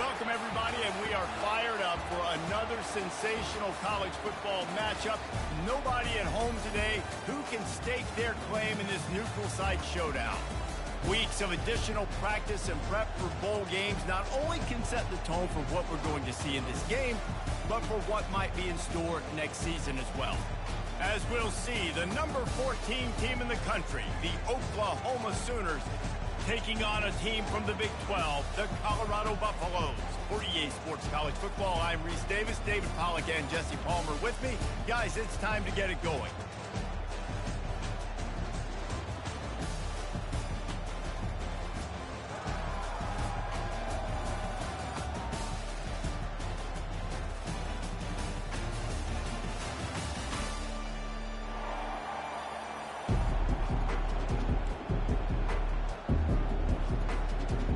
Welcome, everybody, and we are fired up for another sensational college football matchup. Nobody at home today who can stake their claim in this neutral site showdown. Weeks of additional practice and prep for bowl games not only can set the tone for what we're going to see in this game, but for what might be in store next season as well. As we'll see, the number 14 team in the country, the Oklahoma Sooners, taking on a team from the Big 12, the Colorado Buffaloes. For EA Sports College Football, I'm Reese Davis, David Pollack, and Jesse Palmer with me. Guys, it's time to get it going.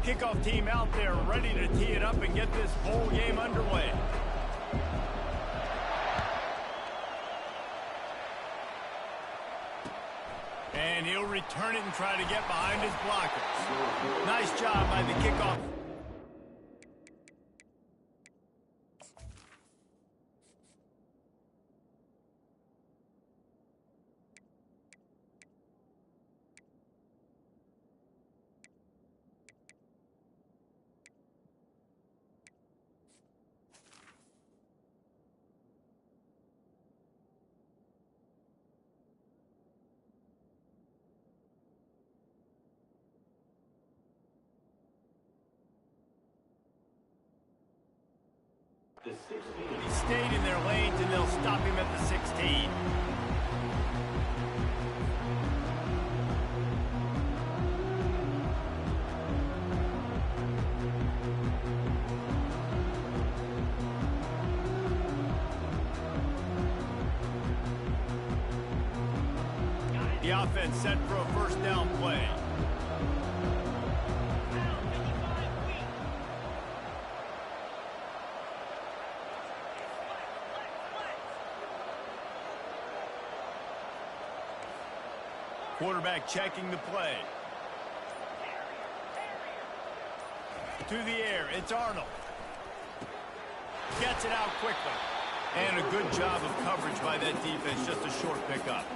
Kickoff team out there ready to tee it up and get this bowl game underway. And he'll return it and try to get behind his blockers. Nice job by the kickoff. He stayed in their lanes, and they'll stop him at the 16. The offense set for a first down play. Quarterback checking the play. To the air, it's Arnold. Gets it out quickly. And a good job of coverage by that defense, just a short pickup.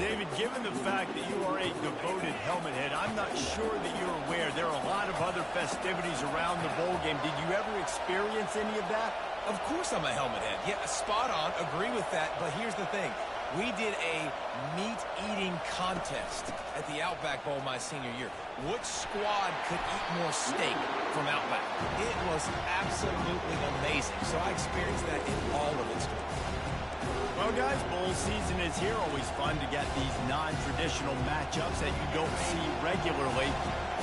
David, given the fact that you are a devoted helmet head, I'm not sure that you're aware there are a lot of other festivities around the bowl game. Did you ever experience any of that? Of course I'm a helmet head. Yeah, spot on. Agree with that. But here's the thing. We did a meat-eating contest at the Outback Bowl my senior year. Which squad could eat more steak from Outback? It was absolutely amazing. So I experienced that in all of its glory. Well, guys, bowl season is here. Always fun to get these non-traditional matchups that you don't see regularly.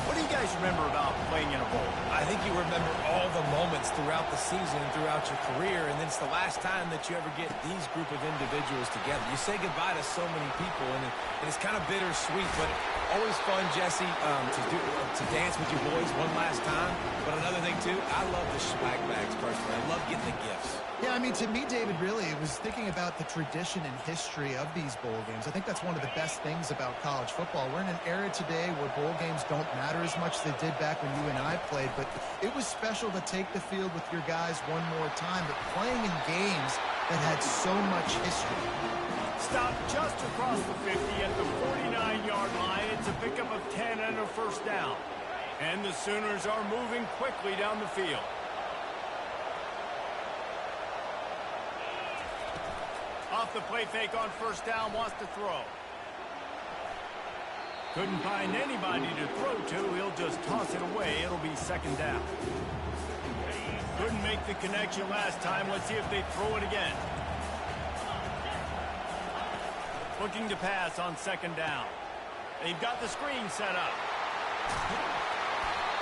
What do you guys remember about playing in a bowl? I think you remember all the moments throughout the season and throughout your career, and it's the last time that you ever get these group of individuals together. You say goodbye to so many people, and it's kind of bittersweet, but always fun, Jesse, to dance with your boys one last time. But another thing, too, I love the swag bags, personally. I love getting the gifts. Yeah, I mean, to me, David, really, it was thinking about the tradition and history of these bowl games. I think that's one of the best things about college football. We're in an era today where bowl games don't matter as much as they did back when you and I played, but it was special to take the field with your guys one more time, but playing in games that had so much history. Stop just across the 50 at the 49-yard line. It's a pickup of 10 and a first down. And the Sooners are moving quickly down the field. Off the play fake on first down, wants to throw. Couldn't find anybody to throw to. He'll just toss it away. It'll be second down. Couldn't make the connection last time. Let's see if they throw it again. Looking to pass on second down. They've got the screen set up.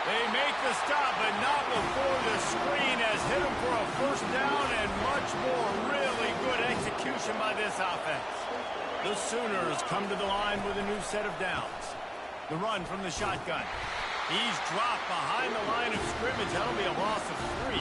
They make the stop, but not before the screen has hit them for a first down, and much more really good execution by this offense. The Sooners come to the line with a new set of downs. The run from the shotgun. He's dropped behind the line of scrimmage. That'll be a loss of 3.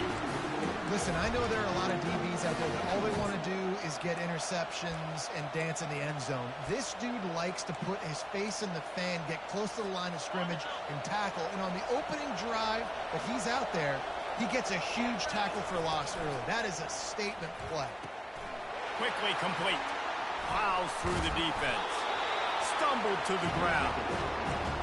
Listen, I know there are a lot of DBs out there that all they want to do is get interceptions and dance in the end zone. This dude likes to put his face in the fan, get close to the line of scrimmage, and tackle. And on the opening drive that he's out there, He gets a huge tackle for loss early. That is a statement play. Quickly complete. Plows through the defense. Stumbled to the ground.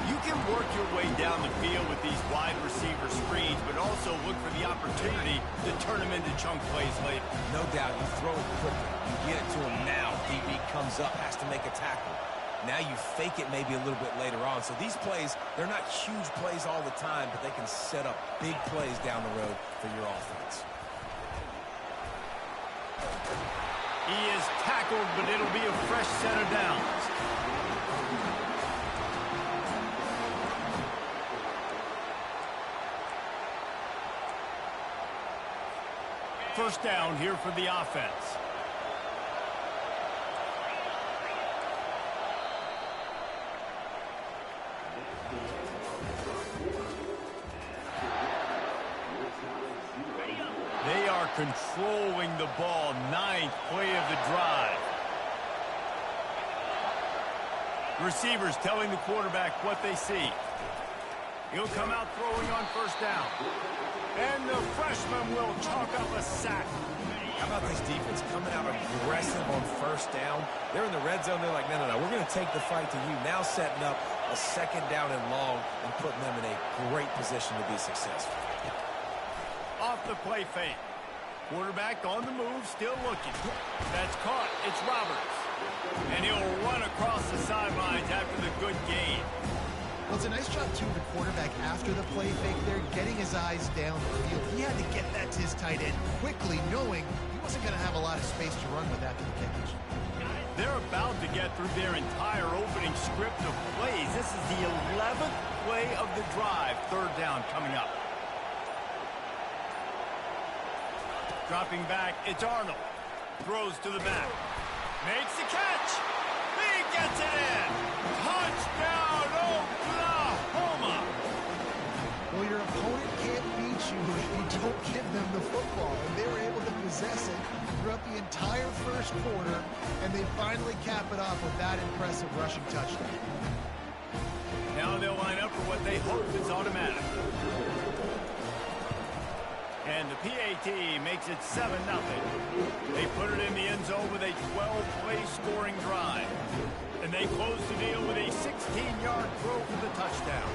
You can work your way down the field with these wide receiver screens, but also look for the opportunity to turn them into chunk plays later. No doubt, you throw it quickly. You get it to him now. DB comes up, has to make a tackle. Now you fake it maybe a little bit later on. So these plays, they're not huge plays all the time, but they can set up big plays down the road for your offense. He is tackled, but it'll be a fresh set of downs. First down here for the offense. They are controlling the ball. 9th play of the drive. Receivers telling the quarterback what they see. He'll come out throwing on first down. And the freshman will chalk up a sack. How about this defense coming out aggressive on first down? They're in the red zone. They're like, no, we're going to take the fight to you. Now setting up a second down and long and putting them in a great position to be successful. Off the play fake. Quarterback on the move, still looking. That's caught. It's Roberts. And he'll run across the sidelines after the good gain. Well, it's a nice job, too, of the quarterback after the play fake there, getting his eyes down the field. He had to get that to his tight end quickly, knowing he wasn't going to have a lot of space to run with after the catch. They're about to get through their entire opening script of plays. This is the 11th play of the drive. Third down coming up. Dropping back, it's Arnold. Throws to the back. Makes the catch. He gets it in. Touchdown, Oklahoma. Well, your opponent can't beat you if you don't give them the football. And they were able to possess it throughout the entire first quarter, and they finally cap it off with that impressive rushing touchdown. Now they'll line up for what they hope is automatic. And the PAT makes it 7-0. They put it in the end zone with a 12-play scoring drive. And they close the deal with a 16-yard throw for the touchdown.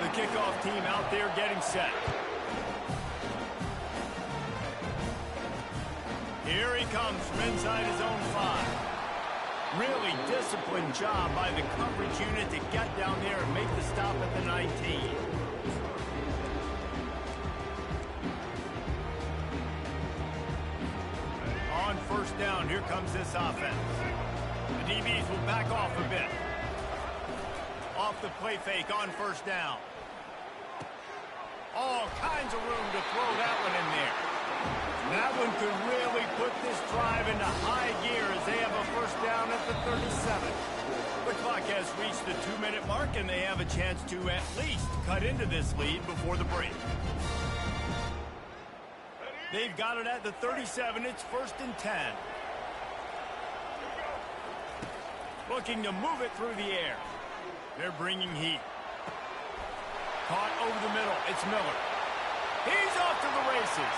The kickoff team out there getting set. Here he comes from inside his own 5. Really disciplined job by the coverage unit to get down there and make the stop at the 19. On first down, here comes this offense. The DBs will back off a bit. Off the play fake on first down. All kinds of room to throw that one in there. That one could really put this drive into high gear as they have a first down at the 37. The clock has reached the 2-minute mark, and they have a chance to at least cut into this lead before the break. They've got it at the 37. It's 1st and 10. Looking to move it through the air. They're bringing heat. Caught over the middle. It's Miller. He's off to the races.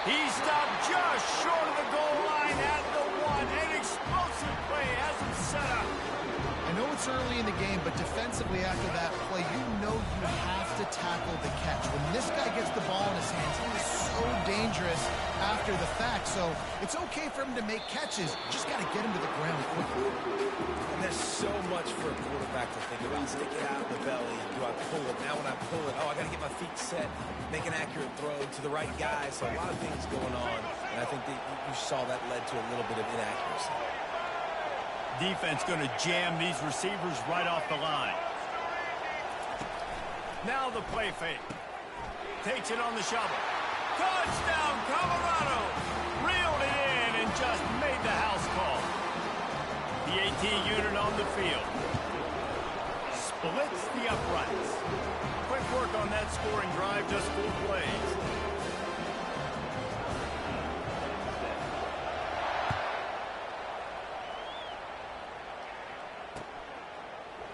He stopped just short of the goal line at the 1. An explosive play has him set up. I know it's early in the game, but defensively after that play, you know you have to tackle the catch. When this guy gets the ball in his hands, he is so dangerous after the fact. So it's okay for him to make catches. Just got to get him to the ground quickly. And there's so much for a quarterback to think about. Stick it out of the belly. Do I pull it? Now when I pull it, I got to get my feet set, make an accurate throw to the right guy. So a lot of things going on. And I think that you saw that led to a little bit of inaccuracy. Defense going to jam these receivers right off the line. Now the play fake. Takes it on the shovel. Touchdown, Colorado! Reeled it in and just made the house call. The AT unit on the field. Splits the uprights. Quick work on that scoring drive, just 4 plays.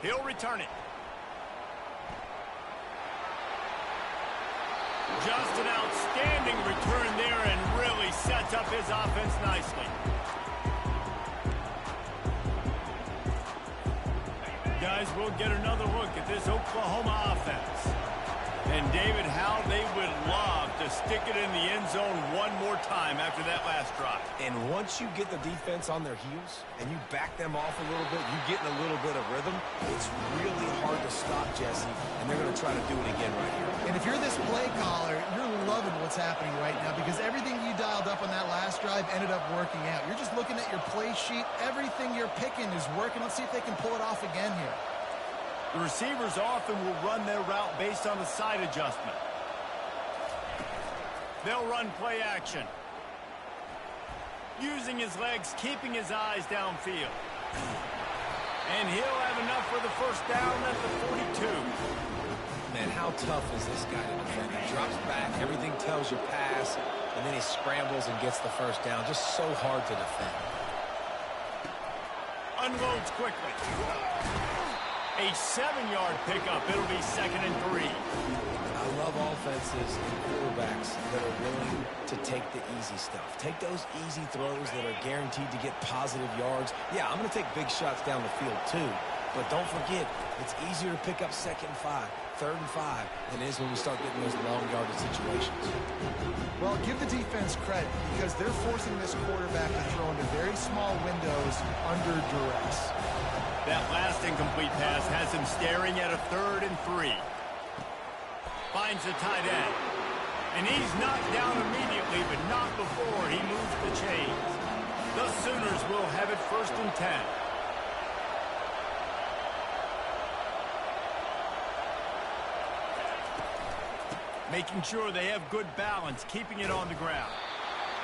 He'll return it. Just an outstanding return there and really sets up his offense nicely. Guys, we'll get another look at this Oklahoma offense. And David, how they would love to stick it in the end zone one more time after that last drive. And once you get the defense on their heels and you back them off a little bit, you get in a little bit of rhythm, it's really hard to stop, Jesse, and they're going to try to do it again right here. And if you're this play caller, you're loving what's happening right now because everything you dialed up on that last drive ended up working out. You're just looking at your play sheet. Everything you're picking is working. Let's see if they can pull it off again here. The receivers often will run their route based on the side adjustment. They'll run play action. Using his legs, keeping his eyes downfield. And he'll have enough for the first down at the 42. Man, how tough is this guy to defend? He drops back, everything tells you pass, and then he scrambles and gets the first down. Just so hard to defend. Unloads quickly. A 7-yard pickup. It'll be 2nd and 3. I love offenses and quarterbacks that are willing to take the easy stuff. Take those easy throws that are guaranteed to get positive yards. Yeah, I'm going to take big shots down the field too. But don't forget, it's easier to pick up 2nd and 5, 3rd and 5 than it is when we start getting those long yardage situations. Well, give the defense credit because they're forcing this quarterback to throw into very small windows under duress. That last incomplete pass has him staring at a 3rd and 3. Finds the tight end. And he's knocked down immediately, but not before he moves the chains. The Sooners will have it 1st and 10. Making sure they have good balance, keeping it on the ground.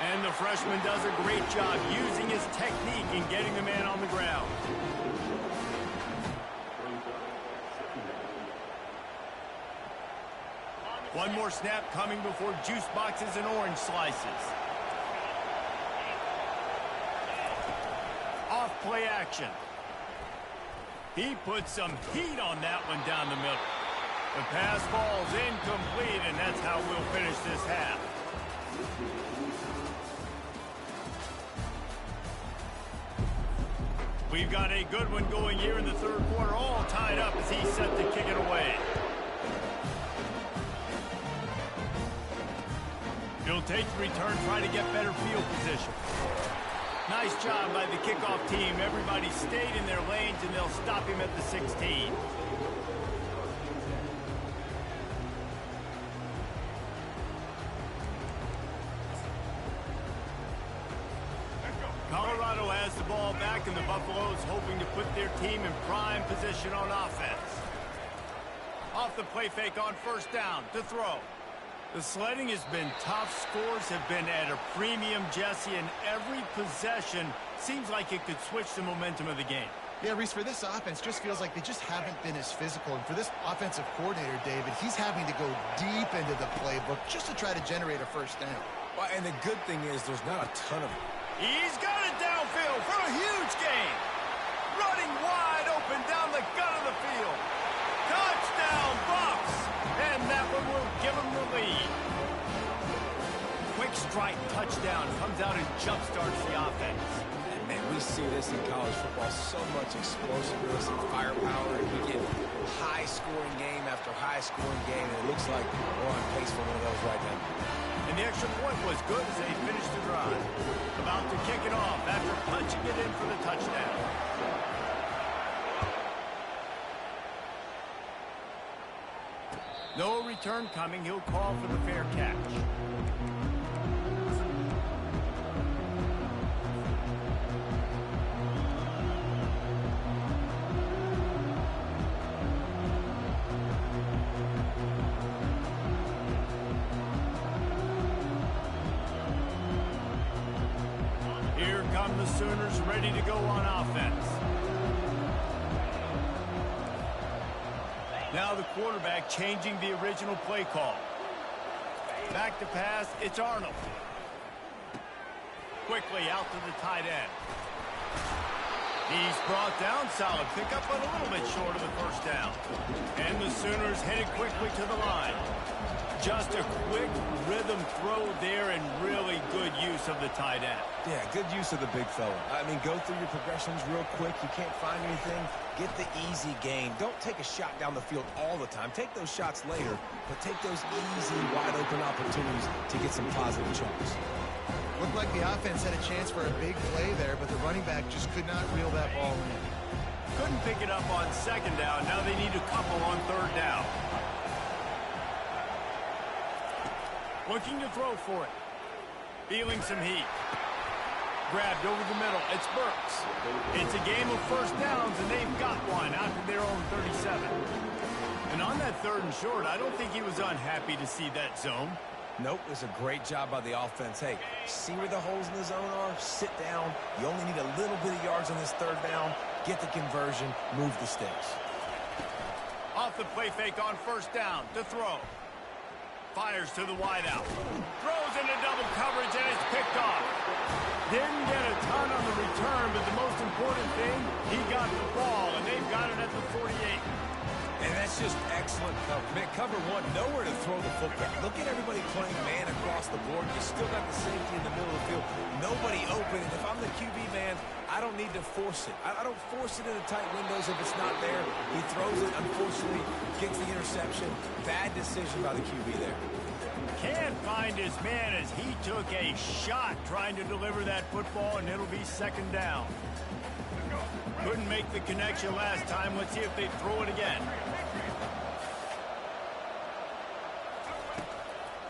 And the freshman does a great job using his technique in getting the man on the ground. One more snap coming before juice boxes and orange slices. Off play action. He puts some heat on that one down the middle. The pass falls incomplete, and that's how we'll finish this half. We've got a good one going here in the 3rd quarter, all tied up as he's set to kick it away. He'll take the return, try to get better field position. Nice job by the kickoff team. Everybody stayed in their lanes, and they'll stop him at the 16. Colorado has the ball back, and the Buffaloes hoping to put their team in prime position on offense. Off the play fake on 1st down to throw. The sledding has been tough. Scores have been at a premium, Jesse, and every possession seems like it could switch the momentum of the game. Yeah, Reese, for this offense, just feels like they just haven't been as physical. And for this offensive coordinator, David, he's having to go deep into the playbook just to try to generate a 1st down. Well, and the good thing is there's not a ton of it. He's got it downfield for a huge gain. Running wide open down the gut of the field. Touchdown, Buffs! And that one will give him the lead. Quick strike touchdown comes out and jumpstarts the offense. And man, we see this in college football, so much explosiveness and firepower, and we get high-scoring game after high-scoring game, and it looks like we're on pace for one of those right now. And the extra point was good as they finished the drive. About to kick it off after punching it in for the touchdown. No return coming. He'll call for the fair catch. Here come the Sooners ready to go on offense. Now the quarterback changing the original play call. Back to pass, it's Arnold. Quickly out to the tight end. He's brought down, solid pickup, but a little bit short of the first down. And the Sooners headed quickly to the line. Just a quick rhythm throw there and really good use of the tight end. Yeah, good use of the big fella. I mean, go through your progressions real quick. You can't find anything. Get the easy gain. Don't take a shot down the field all the time. Take those shots later, but take those easy, wide-open opportunities to get some positive chunks. Looked like the offense had a chance for a big play there, but the running back just could not reel that ball in. Couldn't pick it up on second down. Now they need a couple on third down. Looking to throw for it. Feeling some heat. Grabbed over the middle. It's Burks. It's a game of first downs, and they've got one out to their own 37. And on that third and short, I don't think he was unhappy to see that zone. Nope, it's a great job by the offense. Hey, see where the holes in the zone are? Sit down. You only need a little bit of yards on this third down. Get the conversion. Move the sticks. Off the play fake on first down to throw. Fires to the wideout. Throws into double coverage, and it's picked off. Didn't get a ton on the return, but the most important thing, he got the ball, and they've got it at the 48. And that's just excellent cover. Man, cover one, nowhere to throw the football. Look at everybody playing man across the board. You still got the safety in the middle of the field. Nobody open. And if I'm the QB, man, I don't need to force it. I don't force it into tight windows if it's not there. He throws it, unfortunately, gets the interception. Bad decision by the QB there. Can't find his man as he took a shot trying to deliver that football, and it'll be second down. Couldn't make the connection last time. Let's see if they throw it again.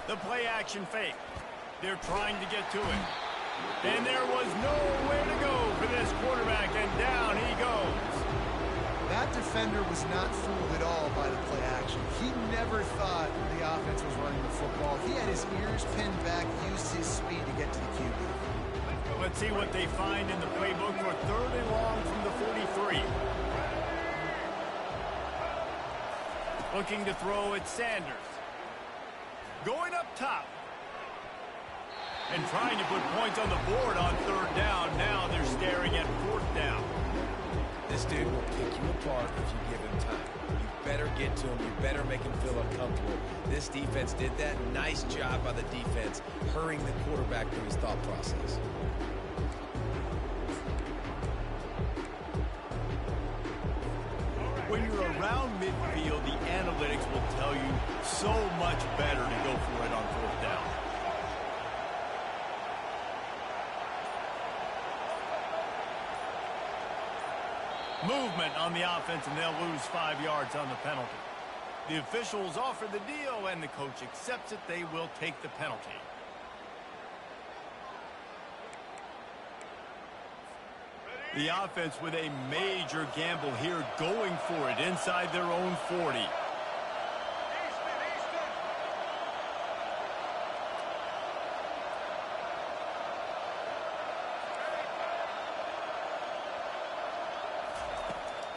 The play action fake. They're trying to get to it. And there was nowhere to go for this quarterback, and down he goes. That defender was not fooled at all by the play action. He never thought the offense was running the football. He had his ears pinned back, used his speed to get to the QB. Let's see what they find in the playbook for third and long from the 43. Looking to throw at Sanders. Going up top. And trying to put points on the board on third down. Now they're staring at fourth down. This dude will pick you apart if you give him time. You better get to him. You better make him feel uncomfortable. This defense did that. Nice job by the defense, hurrying the quarterback through his thought process. When you're around midfield, the analytics will tell you so much better to go for it on fourth down. Movement on the offense, and they'll lose 5 yards on the penalty. The officials offer the deal, and the coach accepts it. They will take the penalty. The offense with a major gamble here, going for it inside their own 40.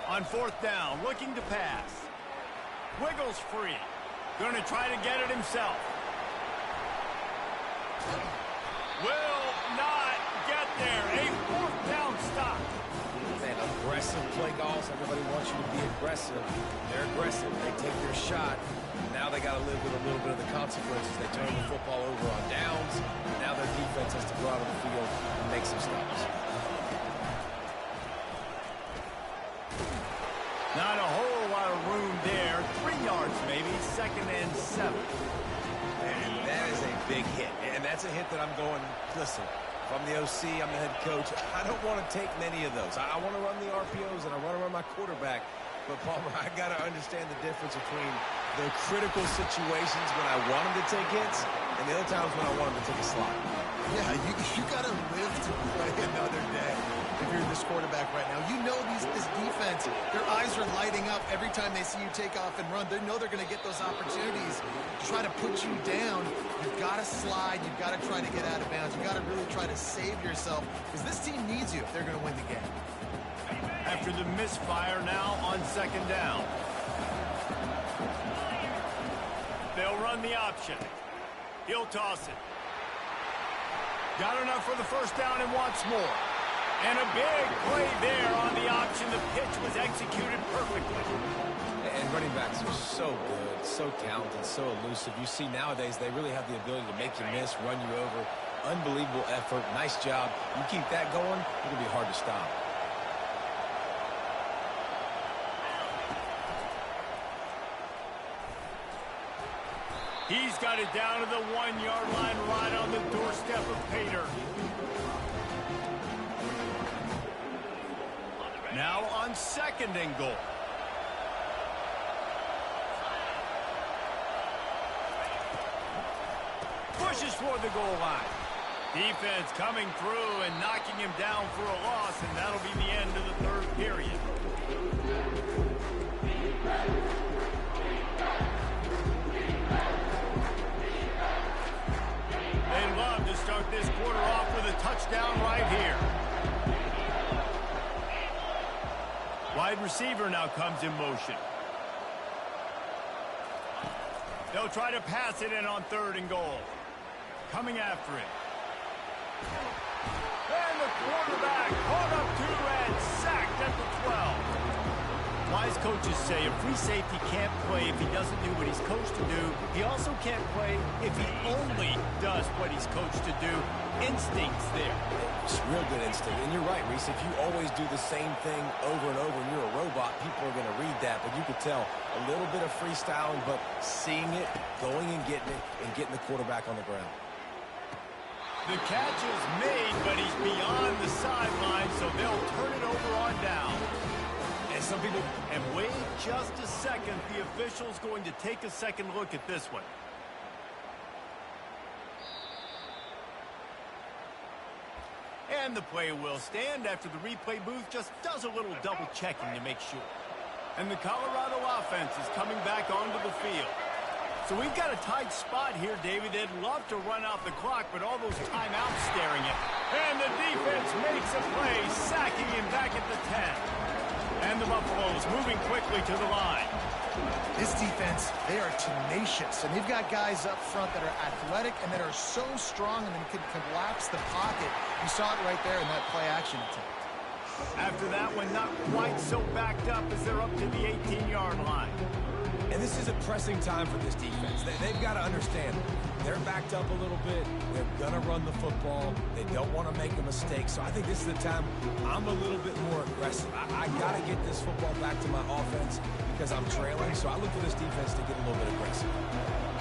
On fourth down, looking to pass. Wiggles free. Going to try to get it himself. Will not get there. A fourth down stop. Man, aggressive play calls. Everybody wants you to be aggressive. They're aggressive. They take their shot. Now they got to live with a little bit of the consequences. They turn the football over on downs. Now their defense has to go out on the field and make some stops. Not a whole lot of room there. 3 yards maybe. Second and 7. And that is a big hit. And that's a hit that I'm going, listen, if I'm the OC, I'm the head coach, I don't want to take many of those. I want to run the RPOs and I want to run my quarterback. But, Palmer, I got to understand the difference between the critical situations when I want him to take hits and the other times when I want him to take a slot. Yeah, you got to live to play another day. If you're this quarterback right now, you know this defense, their eyes are lighting up every time they see you take off and run. They know they're going to get those opportunities to try to put you down. You've got to slide. You've got to try to get out of bounds. You've got to really try to save yourself because this team needs you if they're going to win the game. After the misfire now on second down. They'll run the option. He'll toss it. Got enough for the first down and wants more. And a big play there on the option. The pitch was executed perfectly. And running backs are so good, so talented, so elusive. You see nowadays they really have the ability to make you miss, run you over. Unbelievable effort. Nice job. You keep that going, it'll be hard to stop. He's got it down to the 1-yard line right on the doorstep of Pater. Now on 2nd and goal. Pushes toward the goal line. Defense coming through and knocking him down for a loss, and that'll be the end of the 3rd period. They'd love to start this quarter off with a touchdown right here. Wide receiver now comes in motion. They'll try to pass it in on 3rd and goal. Coming after it. And the quarterback caught up to and sacked at the 12. Wise coaches say a free safety can't play if he doesn't do what he's coached to do. He also can't play if he only does what he's coached to do. Instinct's there. It's real good instinct. And you're right, Reese. If you always do the same thing over and over and you're a robot, people are going to read that. But you could tell a little bit of freestyling, but seeing it, going and getting the quarterback on the ground. The catch is made, but he's beyond the sideline, so they'll turn it over on down. And some people... And wait just a second. The official's going to take a second look at this one. And the play will stand after the replay booth just does a little double checking to make sure. And the Colorado offense is coming back onto the field. So we've got a tight spot here, David. They'd love to run out the clock, but all those timeouts staring at. And the defense makes a play, sacking him back at the 10. And the Buffaloes moving quickly to the line. This defense, they are tenacious, and they've got guys up front that are athletic and that are so strong and then can collapse the pocket. You saw it right there in that play-action attempt. After that one, not quite so backed up as they're up to the 18-yard line. And this is a pressing time for this defense. They've got to understand they're backed up a little bit. They're going to run the football. They don't want to make a mistake. So I think this is the time I'm a little bit more aggressive. I got to get this football back to my offense because I'm trailing. So I look for this defense to get a little bit aggressive.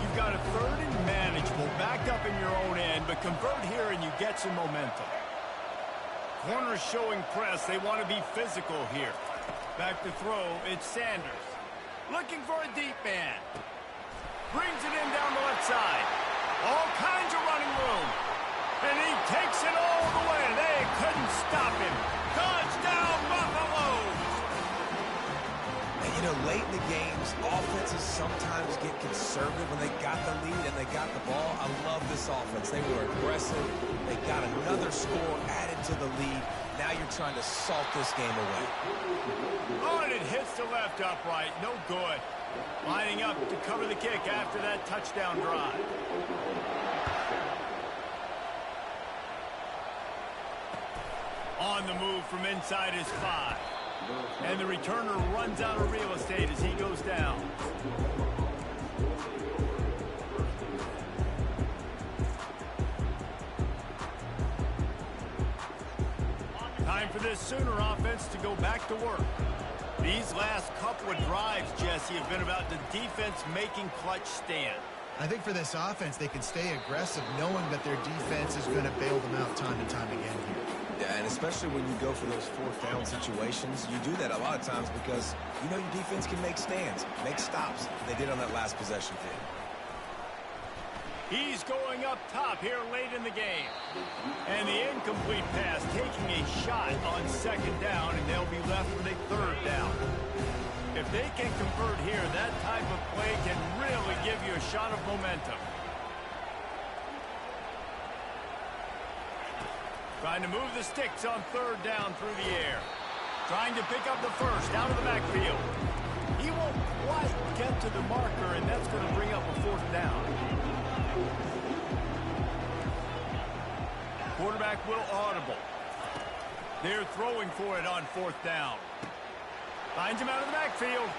You've got a 3rd and manageable backed up in your own end, but convert here and you get some momentum. Corners showing press. They want to be physical here. Back to throw. It's Sanders. Looking for a deep man. Brings it in down the left side. All kinds of running room. And he takes it all the way. They couldn't stop him. Touchdown, Buffaloes! And, you know, late in the games, offenses sometimes get conservative when they got the lead and they got the ball. I love this offense. They were aggressive. They got another score added to the lead. Now you're trying to salt this game away. Oh, and it hits the left upright. No good. Lining up to cover the kick after that touchdown drive. On the move from inside his 5. And the returner runs out of real estate as he goes down. Time for this Sooner offense to go back to work. These last couple of drives, Jesse, have been about the defense making clutch stand. I think for this offense, they can stay aggressive knowing that their defense is going to bail them out time and time again here. Yeah, and especially when you go for those 4th down situations, you do that a lot of times because you know your defense can make stands, make stops. They did on that last possession thing. He's going up top here late in the game. And the incomplete pass taking a shot on 2nd down, and they'll be left with a 3rd down. If they can convert here, that type of play can really give you a shot of momentum. Trying to move the sticks on 3rd down through the air. Trying to pick up the first out of the backfield. He won't quite get to the marker, and that's going to bring up a 4th down. Quarterback will audible. They're throwing for it on 4th down. Finds him out of the backfield.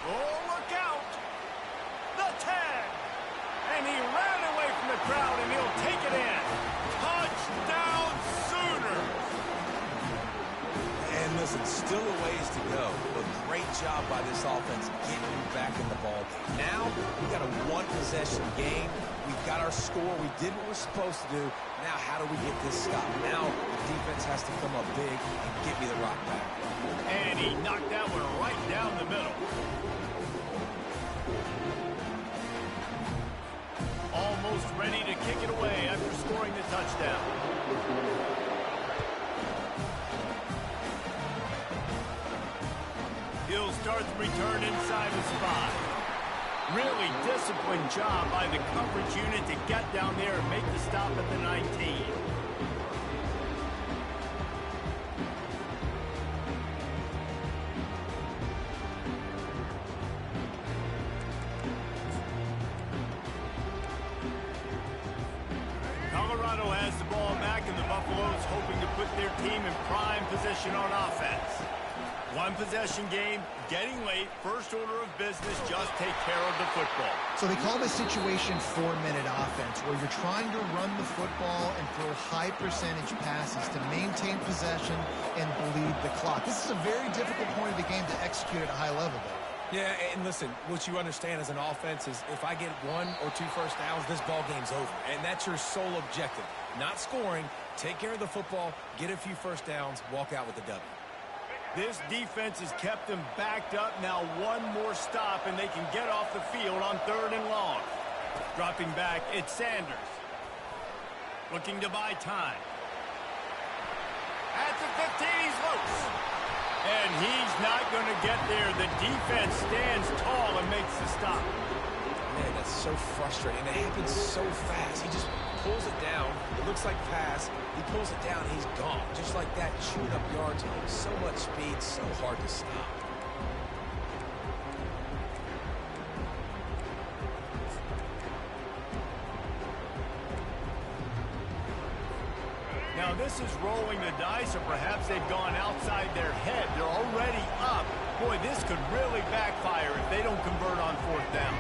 Oh, look out. The tag. And he ran away from the crowd, and he'll take it in. Touchdown Sooners. And listen, still a ways to go, but great job by this offense getting you back in the ball game. Now, we got a one-possession game. We've got our score. We did what we're supposed to do. Now, how do we get this stopped? Now, the defense has to come up big and get me the rock back. And he knocked that one right down the middle. Almost ready to kick it away after scoring the touchdown. He'll start the return inside the spot. Really disciplined job by the coverage unit to get down there and make the stop at the 19. Colorado has the ball back, and the Buffaloes hoping to put their team in prime position on offense. One possession game, getting late, first order of business, just take care of the football. So they call this situation 4-minute offense, where you're trying to run the football and throw high percentage passes to maintain possession and bleed the clock. This is a very difficult point of the game to execute at a high level, though. Yeah, and listen, what you understand as an offense is if I get 1 or 2 first downs, this ball game's over. And that's your sole objective. Not scoring, take care of the football, get a few first downs, walk out with the W. This defense has kept them backed up. Now one more stop, and they can get off the field on 3rd and long. Dropping back, it's Sanders. Looking to buy time. At the 15, he's loose. And he's not going to get there. The defense stands tall and makes the stop. Man, that's so frustrating. It happens so fast. He just pulls it down. It looks like pass. He pulls it down. He's gone. Just like that, chewing up yards. So much speed, so hard to stop. Now this is rolling the dice, or perhaps they've gone outside their head. They're already up. Boy, this could really backfire if they don't convert on 4th down.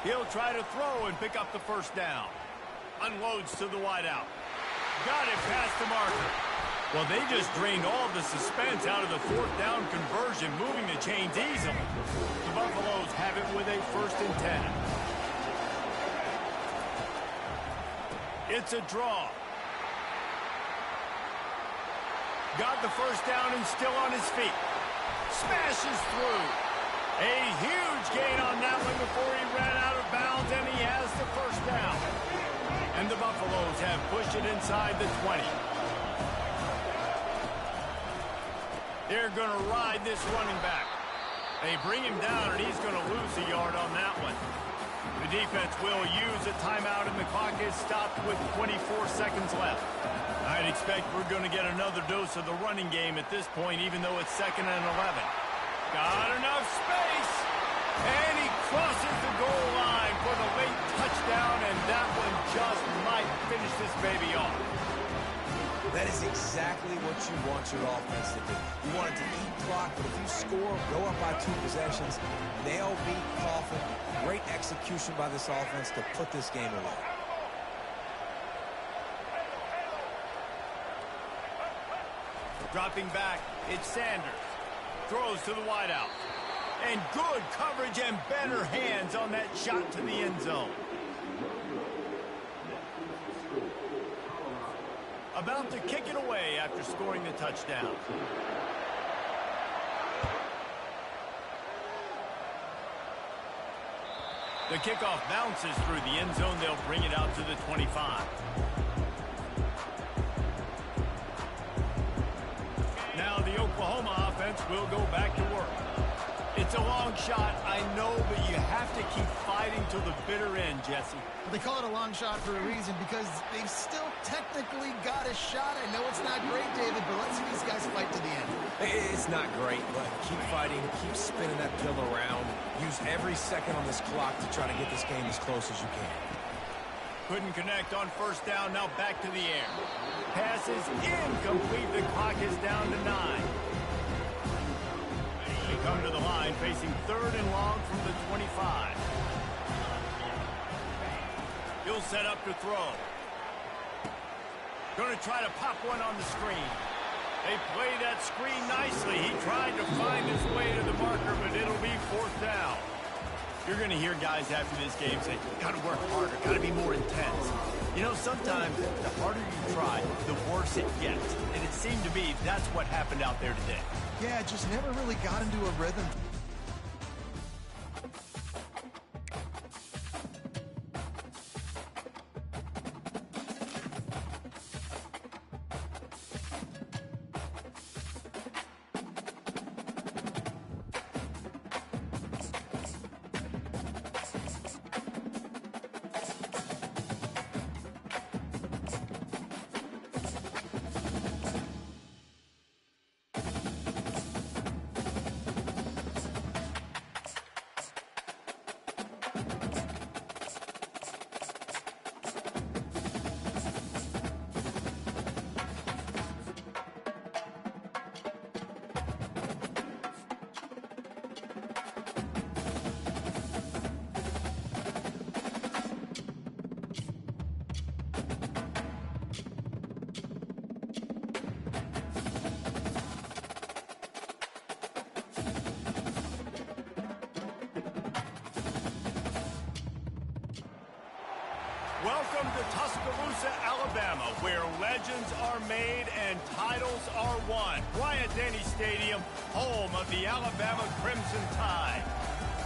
He'll try to throw and pick up the first down. Unloads to the wideout. Got it past the marker. Well, they just drained all the suspense out of the 4th down conversion, moving the chains easily. The Buffaloes have it with a 1st and 10. It's a draw. Got the first down and still on his feet. Smashes through. A huge gain on that one before he ran out of bounds, and he has the first down. And the Buffaloes have pushed it inside the 20. They're going to ride this running back. They bring him down, and he's going to lose a yard on that one. The defense will use a timeout, and the clock is stopped with 24 seconds left. I'd expect we're going to get another dose of the running game at this point, even though it's 2nd and 11. Got enough space, and he crosses the goal line for the late touchdown, and that one just might finish this baby off. That is exactly what you want your offense to do. You want it to eat clock, but if you score, go up by 2 possessions, nail, beat, coffin. Great execution by this offense to put this game away. Dropping back, it's Sanders. Throws to the wideout. And good coverage and better hands on that shot to the end zone. About to kick it away after scoring the touchdown. The kickoff bounces through the end zone. They'll bring it out to the 25. Now the Oklahoma offense will go back to work. It's a long shot, I know, but you have to keep fighting till the bitter end, Jesse. They call it a long shot for a reason, because they've still technically got a shot. I know it's not great, David, but let's see these guys fight to the end. It's not great, but keep fighting, keep spinning that pill around. Use every second on this clock to try to get this game as close as you can. Couldn't connect on first down. Now back to the air. Pass is incomplete. The clock is down to 9. They come to the line facing 3rd and long from the 25. He'll set up to throw. Going to try to pop one on the screen. They play that screen nicely. He tried to find his way to the marker, but it'll be 4th down. You're going to hear guys after this game say, got to work harder, got to be more intense. You know, sometimes the harder you try, the worse it gets. And it seemed to me that's what happened out there today. Yeah, just never really got into a rhythm. Welcome to Tuscaloosa, Alabama, where legends are made and titles are won. Bryant-Denny Stadium, home of the Alabama Crimson Tide.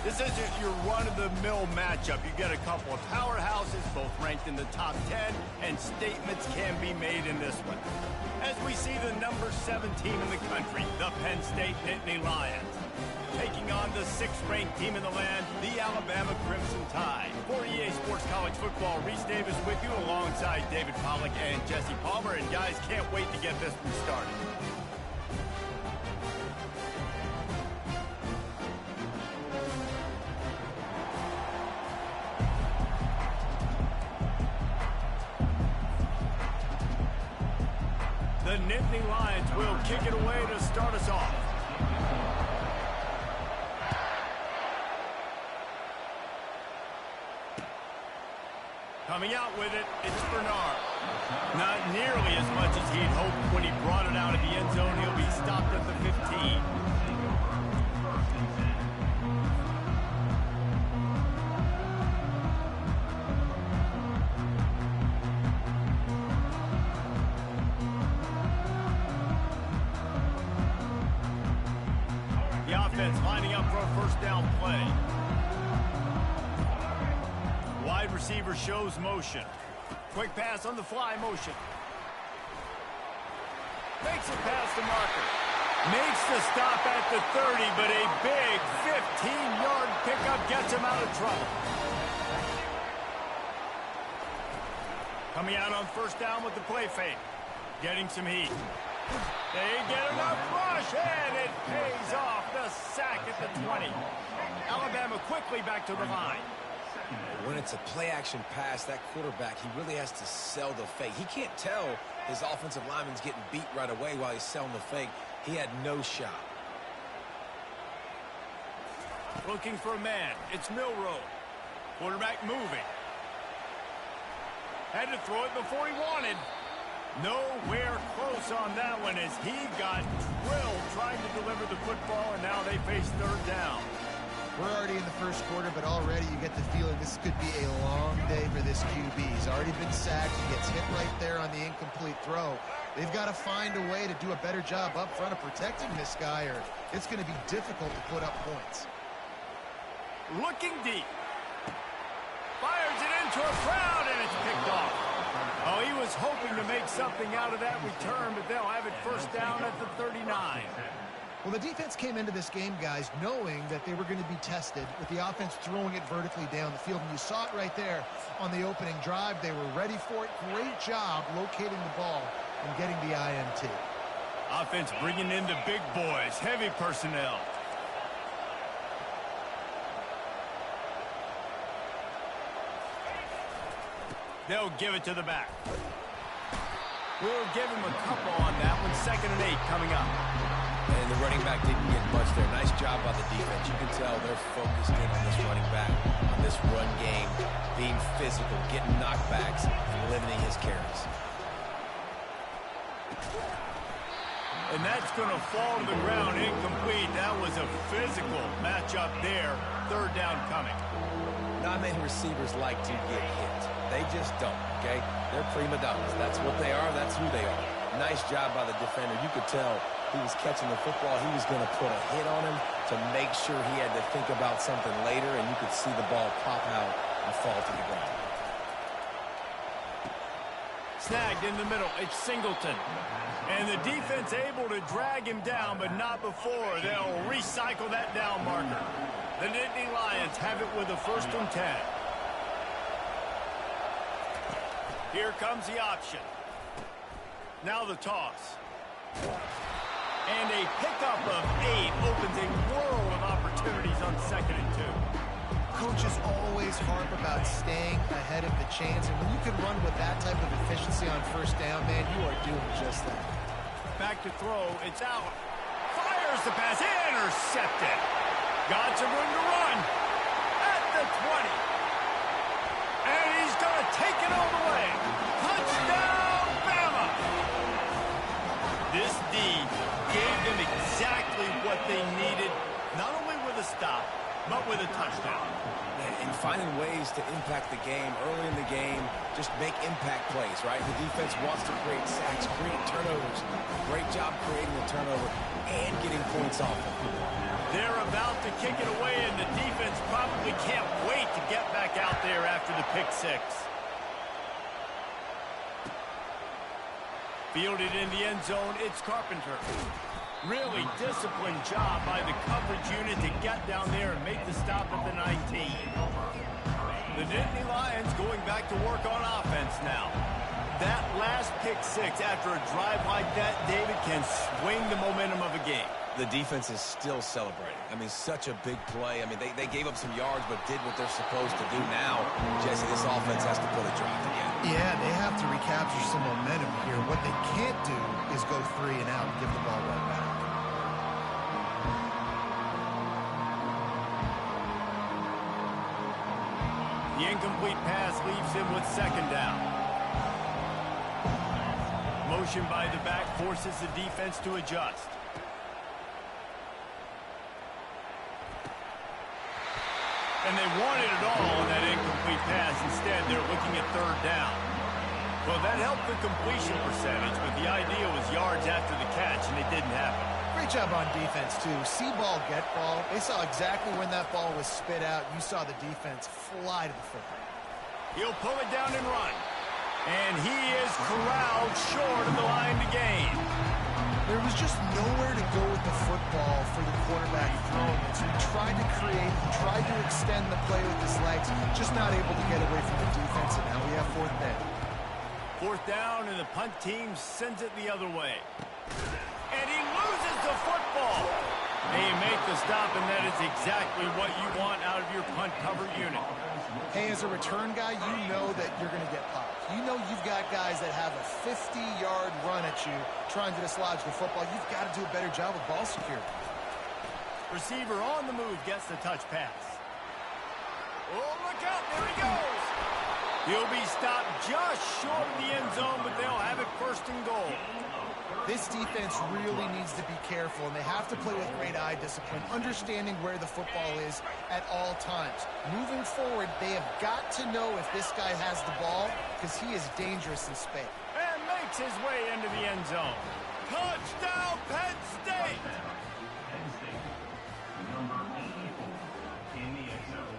This isn't your run-of-the-mill matchup. You get a couple of powerhouses, both ranked in the top 10, and statements can be made in this one. As we see the number 7 team in the country, the Penn State Nittany Lions, taking on the 6th-ranked team in the land, the Alabama Crimson Tide. For EA Sports College Football, Reese Davis with you alongside David Pollack and Jesse Palmer. And guys, can't wait to get this one started. The Nittany Lions will kick it away to start us off. Coming out with it, it's Bernard. Not nearly as much as he'd hoped when he brought it out of the end zone. He'll be stopped at the 15. The offense lining up for a first down play. Wide receiver shows motion. Quick pass on the fly motion. Makes it past the marker. Makes the stop at the 30, but a big 15-yard pickup gets him out of trouble. Coming out on first down with the play fake. Getting some heat. They get enough rush, and it pays off. The sack at the 20. Alabama quickly back to the line. When it's a play-action pass, that quarterback, he really has to sell the fake. He can't tell his offensive lineman's getting beat right away while he's selling the fake. He had no shot. Looking for a man. It's Milroe. Quarterback moving. Had to throw it before he wanted. Nowhere close on that one as he got drilled trying to deliver the football, and now they face 3rd down. We're already in the first quarter, but already you get the feeling this could be a long day for this QB. He's already been sacked. He gets hit right there on the incomplete throw. They've got to find a way to do a better job up front of protecting this guy, or it's going to be difficult to put up points. Looking deep. Fires it into a crowd, and it's picked off. Oh, he was hoping to make something out of that return, but they'll have it first down at the 39. Well, the defense came into this game, guys, knowing that they were going to be tested with the offense throwing it vertically down the field. And you saw it right there on the opening drive. They were ready for it. Great job locating the ball and getting the INT. Offense bringing in the big boys, heavy personnel. They'll give it to the back. We'll give him a couple on that one. 2nd and 8 coming up. And the running back didn't get much there. Nice job by the defense. You can tell they're focused in on this running back, on this run game, being physical, getting knockbacks, and limiting his carries. And that's going to fall to the ground incomplete. That was a physical matchup there. 3rd down coming. Not many receivers like to get hit. They just don't, okay? They're prima donnas. That's what they are. That's who they are. Nice job by the defender. You could tell he was catching the football. He was going to put a hit on him to make sure he had to think about something later, and you could see the ball pop out and fall to the ground. Snagged in the middle. It's Singleton. And the defense able to drag him down, but not before. They'll recycle that down marker. The Nittany Lions have it with a 1st and 10. Here comes the option. Now the toss. And a pickup of 8 opens a world of opportunities on 2nd and 2. Coaches always harp about staying ahead of the chains, and when you can run with that type of efficiency on 1st down, man, you are doing just that. Back to throw. It's out. Fires the pass. Intercepted. Got some room to run. At the 20. And he's going to take it all the way. Touchdown, Bama! This D gave them exactly what they needed, not only with a stop, but with a touchdown. And finding ways to impact the game early in the game, just make impact plays, right? The defense wants to create sacks, create turnovers. Great job creating a turnover and getting points off of it. They're about to kick it away, and the defense probably can't wait to get back out there after the pick 6. Fielded in the end zone, it's Carpenter. Really disciplined job by the coverage unit to get down there and make the stop at the 19. The Nittany Lions going back to work on offense now. That last pick 6 after a drive like that, David, can swing the momentum of a game. The defense is still celebrating. I mean, such a big play. I mean, they gave up some yards but did what they're supposed to do now. Jesse, this offense has to put a drive together. Yeah, they have to recapture some momentum here. What they can't do is go 3 and out and give the ball right back. The incomplete pass leaves him with 2nd down. Motion by the back forces the defense to adjust. And they wanted it all on that incomplete pass. Instead, they're looking at 3rd down. Well, that helped the completion percentage, but the idea was yards after the catch, and it didn't happen. Great job on defense, too. See ball, get ball. They saw exactly when that ball was spit out. You saw the defense fly to the football. He'll pull it down and run. And he is corralled short of the line to gain. There was just nowhere to go with the football for the quarterback throwing it. So he tried to create, he tried to extend the play with his legs, just not able to get away from the defense, and now we have 4th down. 4th down, and the punt team sends it the other way. And he loses the football. They make the stop, and that is exactly what you want out of your punt cover unit. Hey, as a return guy, you know that you're going to get popped. You know you've got guys that have a 50-yard run at you trying to dislodge the football. You've got to do a better job with ball security. Receiver on the move gets the touch pass. Oh, look out. There he goes. He'll be stopped just short of the end zone, but they'll have it 1st and goal. This defense really needs to be careful, and they have to play with great eye discipline, understanding where the football is at all times. Moving forward, they have got to know if this guy has the ball, because he is dangerous in space. And makes his way into the end zone. Touchdown, Penn State! Penn State, number 84 in the end zone.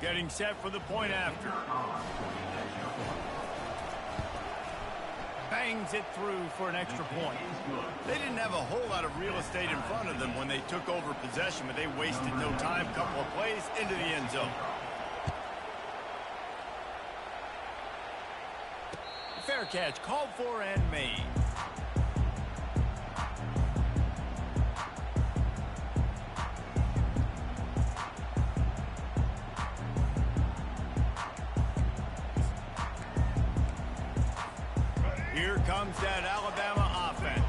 Getting set for the point after. Bangs it through for an extra point. They didn't have a whole lot of real estate in front of them when they took over possession, but they wasted no time. Couple of plays into the end zone. Fair catch called for and made. comes that Alabama offense.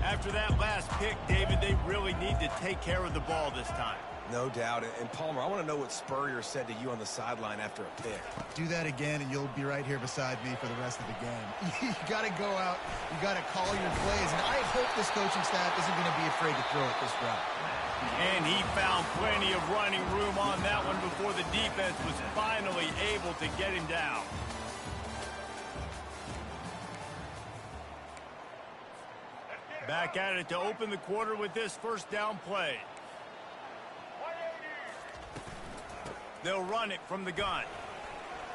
After that last pick, David, they really need to take care of the ball this time. No doubt. And Palmer, I want to know what Spurrier said to you on the sideline after a pick. Do that again, and you'll be right here beside me for the rest of the game. You got to go out. You got to call your plays. And I hope this coaching staff isn't going to be afraid to throw it this route. And he found plenty of running room on that one before the defense was finally able to get him down. Back at it to open the quarter with this first down play. They'll run it from the gun.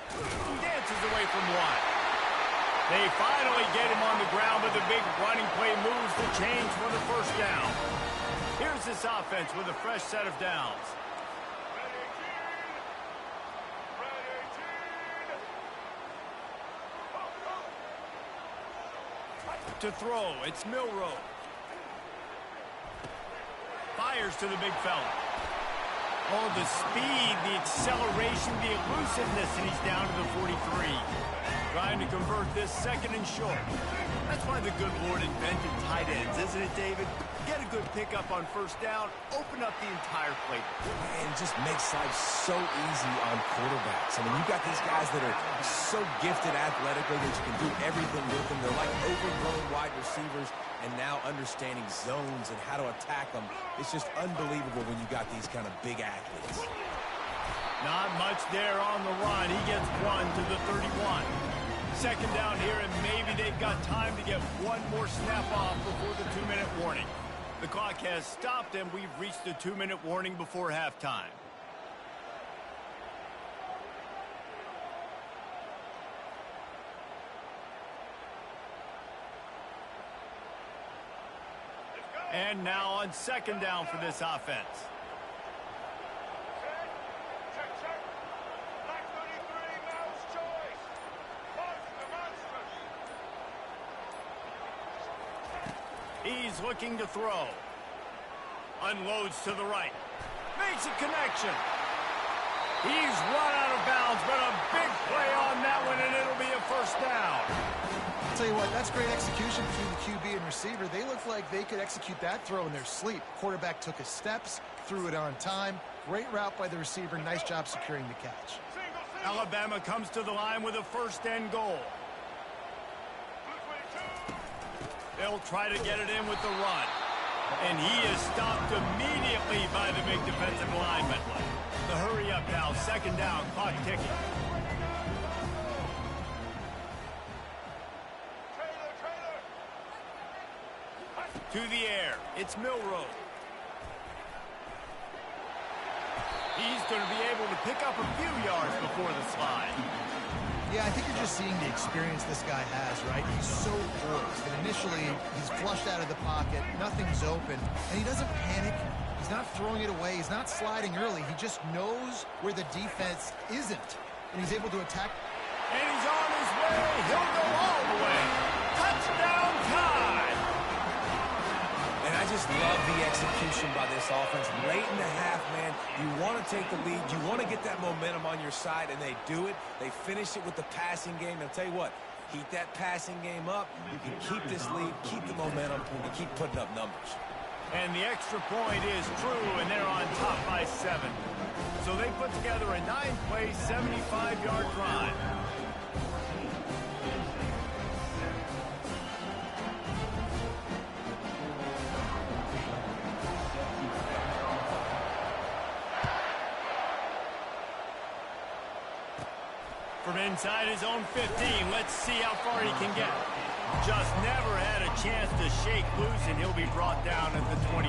He dances away from one. They finally get him on the ground, but the big running play moves the chains for the first down. Here's this offense with a fresh set of downs. To throw, it's Milroe. Fires to the big fella. Oh, the speed, the acceleration, the elusiveness, and he's down to the 43. Trying to convert this second and short. That's why the good Lord invented tight ends, isn't it, David? Get a good pickup on first down, open up the entire plate. And just makes life so easy on quarterbacks. I mean, you got these guys that are so gifted athletically that you can do everything with them. They're like overgrown wide receivers, and now understanding zones and how to attack them. It's just unbelievable when you got these kind of big athletes. Not much there on the run. He gets one to the 31. Second down here, and maybe they've got time to get one more snap off before the 2-minute warning. The clock has stopped, and we've reached the 2-minute warning before halftime. And now on second down for this offense. He's looking to throw. Unloads to the right. Makes a connection. He's run out of bounds, but a big play on that one, and it'll be a first down. I'll tell you what, that's great execution between the QB and receiver. They look like they could execute that throw in their sleep. Quarterback took his steps, threw it on time. Great route by the receiver. Nice job securing the catch. Alabama comes to the line with a first and goal. They'll try to get it in with the run. And he is stopped immediately by the big defensive lineman. The hurry up now, second down, clock ticking. To the air, it's Milroe. He's going to be able to pick up a few yards before the slide. Yeah, I think you're just seeing the experience this guy has, right? He's so poised. And initially, he's flushed out of the pocket. Nothing's open. And he doesn't panic. He's not throwing it away. He's not sliding early. He just knows where the defense isn't. And he's able to attack. And he's on his way. He'll go all the way. Touchdown time. And I just love the execution by this offense. Late in the half, man, you want to take the lead. You want to get that momentum on your side, and they do it. They finish it with the passing game. And I'll tell you what, heat that passing game up. You can keep this lead, keep the momentum, and keep putting up numbers. And the extra point is true, and they're on top by 7. So they put together a 9-play, 75-yard drive. From inside his own 15, let's see how far he can get. Just never had a chance to shake loose, and he'll be brought down at the 24.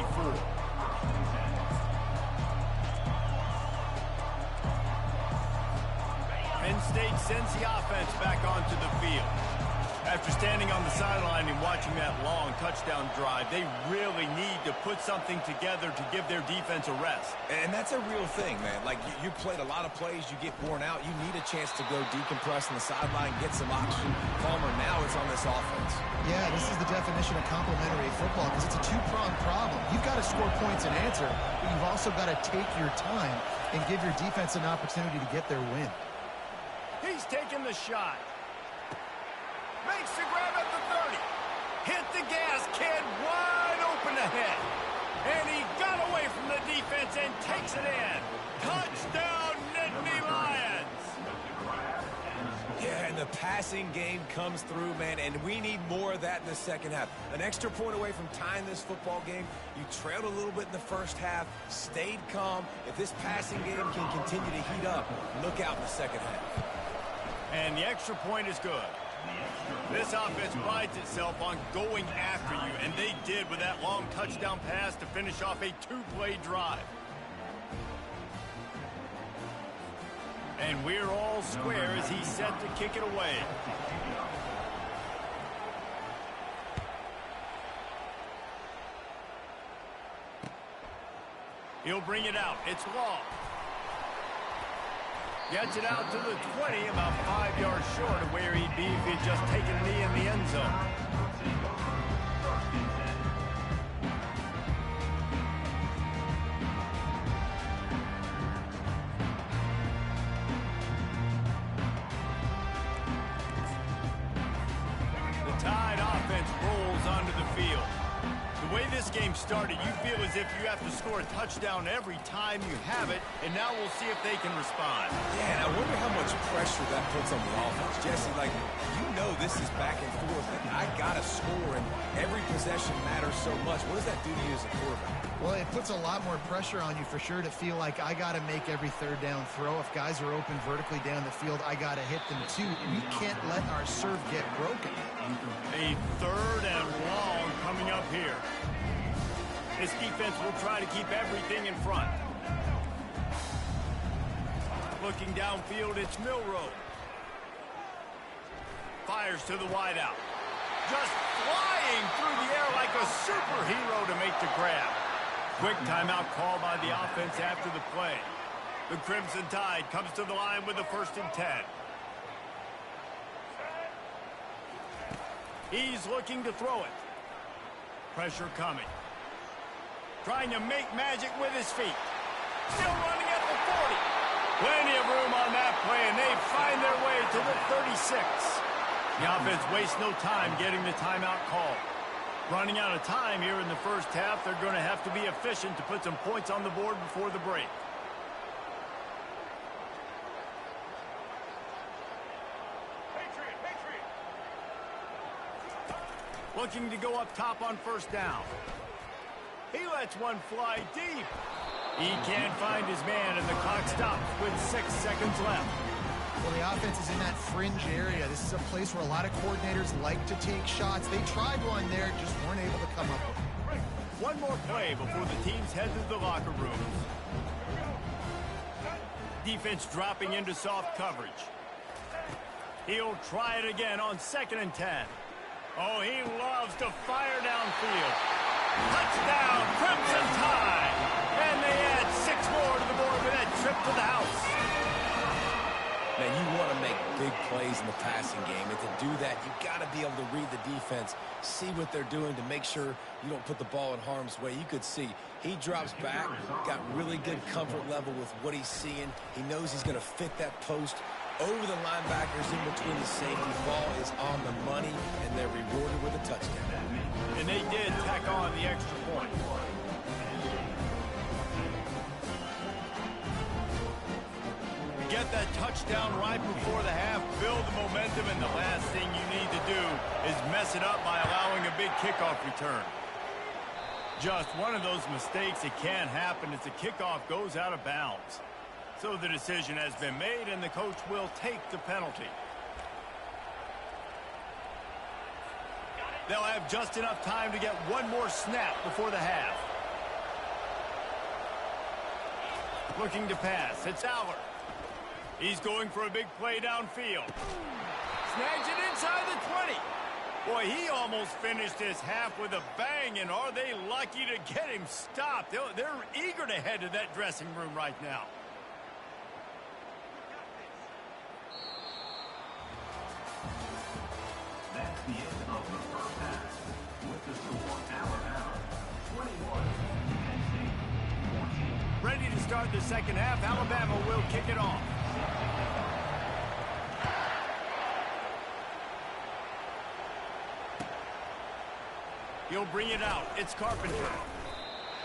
Penn State sends the offense back onto the field. After standing on the sideline and watching that long touchdown drive, they really need to put something together to give their defense a rest. And that's a real thing, man. Like, you played a lot of plays, you get worn out. You need a chance to go decompress on the sideline, get some oxygen. Palmer, now it's on this offense. Yeah, this is the definition of complementary football because it's a two-pronged problem. You've got to score points and answer, but you've also got to take your time and give your defense an opportunity to get their win. He's taking the shot. Makes the grab at the 30. Hit the gas, kid, wide open ahead. And he got away from the defense and takes it in. Touchdown, Nittany Lions. Yeah, and the passing game comes through, man, and we need more of that in the second half. An extra point away from tying this football game. You trailed a little bit in the first half, stayed calm. If this passing game can continue to heat up, look out in the second half. And the extra point is good. This offense prides itself on going after you, and they did with that long touchdown pass to finish off a two-play drive. And we're all square as he's set to kick it away. He'll bring it out. It's long. Gets it out to the 20, about 5 yards short of where he'd be if he'd just taken a knee in the end zone. The Tide offense rolls onto the field. The way this game started, you feel as if you have to score a touchdown every time you have it, and now we'll see if they can respond. Yeah, and I wonder how much pressure that puts on the offense. Jesse, like, you know this is back and forth, and I got to score, and every possession matters so much. What does that do to you as a quarterback? Well, it puts a lot more pressure on you for sure to feel like I got to make every third down throw. If guys are open vertically down the field, I got to hit them too. We can't let our serve get broken. A third and long coming up here. This defense will try to keep everything in front. Looking downfield, it's Milroe. Fires to the wideout. Just flying through the air like a superhero to make the grab. Quick timeout call by the offense after the play. The Crimson Tide comes to the line with a 1st and 10. He's looking to throw it. Pressure coming. Trying to make magic with his feet. Still running at the 40. Plenty of room on that play, and they find their way to the 36. The offense wastes no time getting the timeout call. Running out of time here in the first half, they're going to have to be efficient to put some points on the board before the break. Looking to go up top on 1st down. He lets one fly deep. He can't find his man, and the clock stops with 6 seconds left. Well, the offense is in that fringe area. This is a place where a lot of coordinators like to take shots. They tried one there, just weren't able to come up with it. One more play before the teams head to the locker rooms. Defense dropping into soft coverage. He'll try it again on 2nd and 10. Oh, he loves to fire downfield. Touchdown, Crimson Tide! And they add 6 more to the board with that trip to the house. Man, you want to make big plays in the passing game, and to do that, you got to be able to read the defense, see what they're doing to make sure you don't put the ball in harm's way. You could see he drops back, got really good comfort level with what he's seeing. He knows he's going to fit that post over the linebackers in between the safety. Ball is on the money, and they're rewarded with a touchdown. And they did tack on the extra point. Get that touchdown right before the half, build the momentum, and the last thing you need to do is mess it up by allowing a big kickoff return. Just one of those mistakes that can happen as the kickoff goes out of bounds. So the decision has been made, and the coach will take the penalty. They'll have just enough time to get one more snap before the half. Looking to pass, it's Aller. He's going for a big play downfield. Snags it inside the 20. Boy, he almost finished his half with a bang, and are they lucky to get him stopped? They're eager to head to that dressing room right now. That's the end of the first half. With the score, Alabama 21, Penn State 14. Ready to start the second half. Alabama will kick it off. He'll bring it out. It's Carpenter.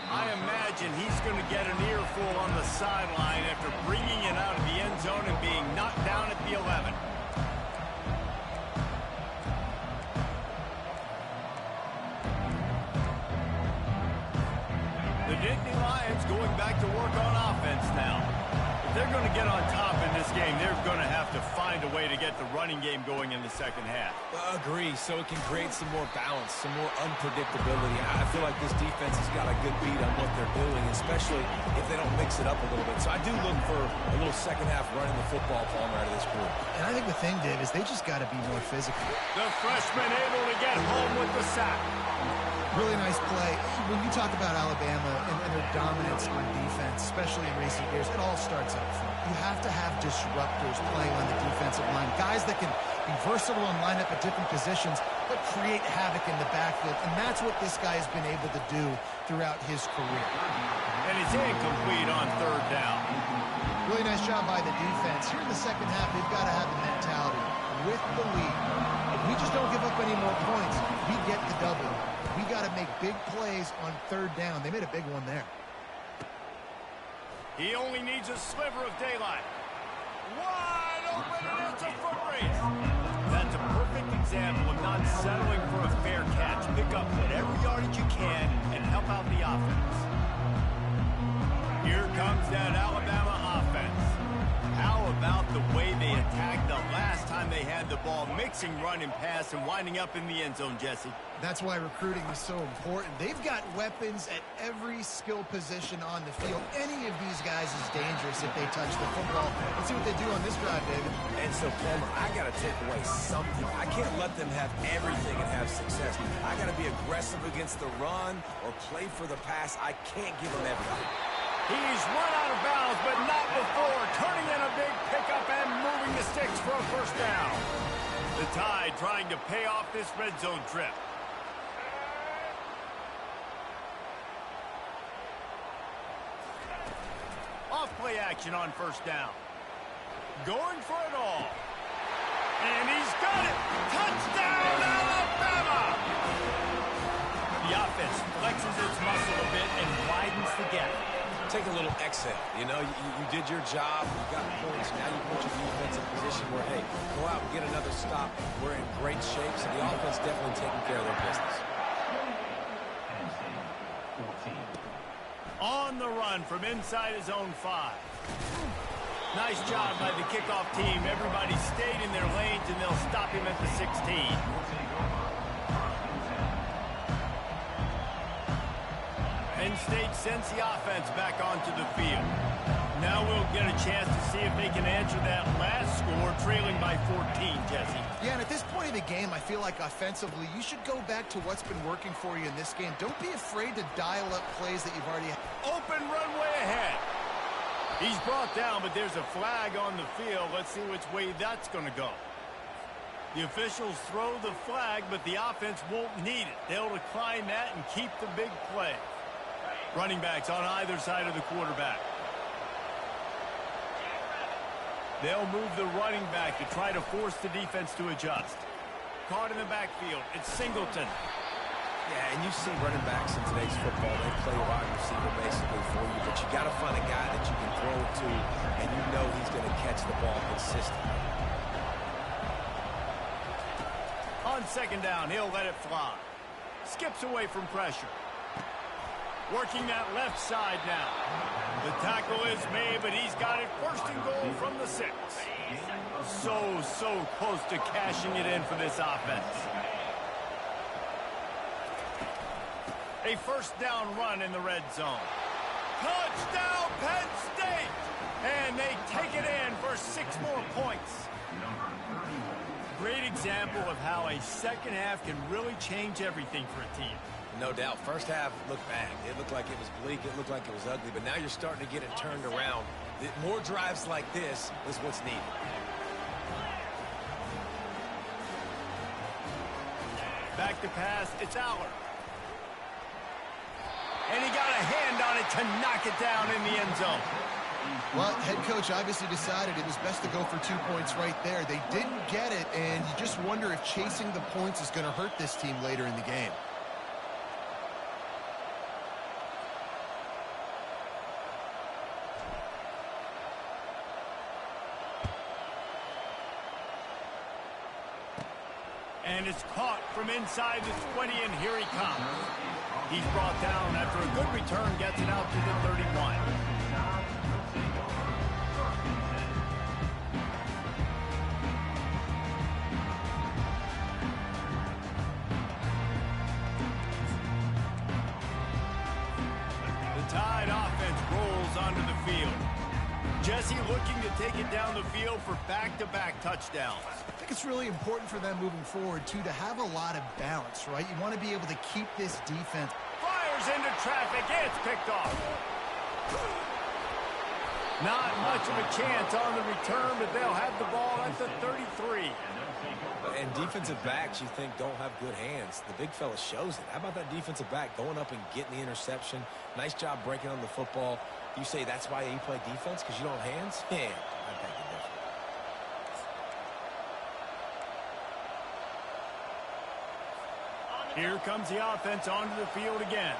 I imagine he's going to get an earful on the sideline after bringing it out of the end zone and being knocked down at the 11. The Nittany Lions going back to work on offense now. If they're going to get on top in this game, they're going to have to find a way to get the running game going in the second half. Agree, so it can create some more balance, some more unpredictability. I feel like this defense has got a good beat on what they're doing, especially if they don't mix it up a little bit. So I do look for a little second half running the football Palmer out of this group. And I think the thing, Dave, is they just got to be more physical. The freshman able to get home with the sack. Really nice play. When you talk about Alabama and their dominance on defense, especially in recent years, it all starts up front. You have to have disruptors playing on the defensive line, guys that can be versatile and line up at different positions, but create havoc in the backfield. And that's what this guy has been able to do throughout his career. And it's incomplete on third down. Really nice job by the defense. Here in the second half, they've got to have the mentality with the lead. If we just don't give up any more points, we get the double. We got to make big plays on third down. They made a big one there. He only needs a sliver of daylight. Wide open, and it's a foot race. That's a perfect example of not settling for a fair catch. Pick up whatever yardage you can and help out the offense. Here comes that Alabama offense. How about the way they attacked the last time they had the ball, mixing run and pass and winding up in the end zone, Jesse? That's why recruiting is so important. They've got weapons at every skill position on the field. Any of these guys is dangerous if they touch the football. Let's see what they do on this drive, David. And so, Palmer, I got to take away something. I can't let them have everything and have success. I got to be aggressive against the run or play for the pass. I can't give them everything. He's run out of bounds, but not before turning in a big pickup and moving the sticks for a first down. The Tide trying to pay off this red zone trip. Off-play action on first down. Going for it all. And he's got it. Touchdown, Alabama! The offense flexes its muscle a bit and widens the gap. Take a little exhale. You know, you did your job. You got points. Now you put your defense in a position where, hey, go out and get another stop. We're in great shape, so the offense definitely taking care of their business. On the run from inside his own 5. Nice job by the kickoff team. Everybody stayed in their lanes, and they'll stop him at the 16. Penn State sends the offense back onto the field. Now we'll get a chance to see if they can answer that last score, trailing by 14, Jesse. Yeah, and at this point in the game, I feel like offensively, you should go back to what's been working for you in this game. Don't be afraid to dial up plays that you've already had. Open runway ahead. He's brought down, but there's a flag on the field. Let's see which way that's going to go. The officials throw the flag, but the offense won't need it. They'll decline that and keep the big play. Running backs on either side of the quarterback. They'll move the running back to try to force the defense to adjust. Caught in the backfield. It's Singleton. Yeah, and you see running backs in today's football. They play wide receiver basically for you, but you got to find a guy that you can throw it to, and you know he's going to catch the ball consistently. On second down, he'll let it fly. Skips away from pressure. Working that left side now. The tackle is made, but he's got it first and goal from the 6. So close to cashing it in for this offense. A first down run in the red zone. Touchdown, Penn State! And they take it in for 6 more points. Great example of how a second half can really change everything for a team. No doubt. First half looked bad. It looked like it was bleak. It looked like it was ugly. But now you're starting to get it turned around. More drives like this is what's needed. Back to pass. It's Aller. And he got a hand on it to knock it down in the end zone. Well, head coach obviously decided it was best to go for 2 points right there. They didn't get it, and you just wonder if chasing the points is going to hurt this team later in the game. And it's caught from inside the 20, and here he comes. He's brought down after a good return, gets it out to the 31. The Tide offense rolls onto the field. Jesse looking to take it down the field for back-to-back touchdowns. I think it's really important for them moving forward, too, to have a lot of balance, right? You want to be able to keep this defense. Fires into traffic, and it's picked off. Not much of a chance on the return, but they'll have the ball at the 33. And defensive backs you think don't have good hands. The big fella shows it. How about that defensive back going up and getting the interception? Nice job breaking on the football. You say that's why you play defense, because you don't have hands? Yeah, I beg to differ. Here comes the offense onto the field again.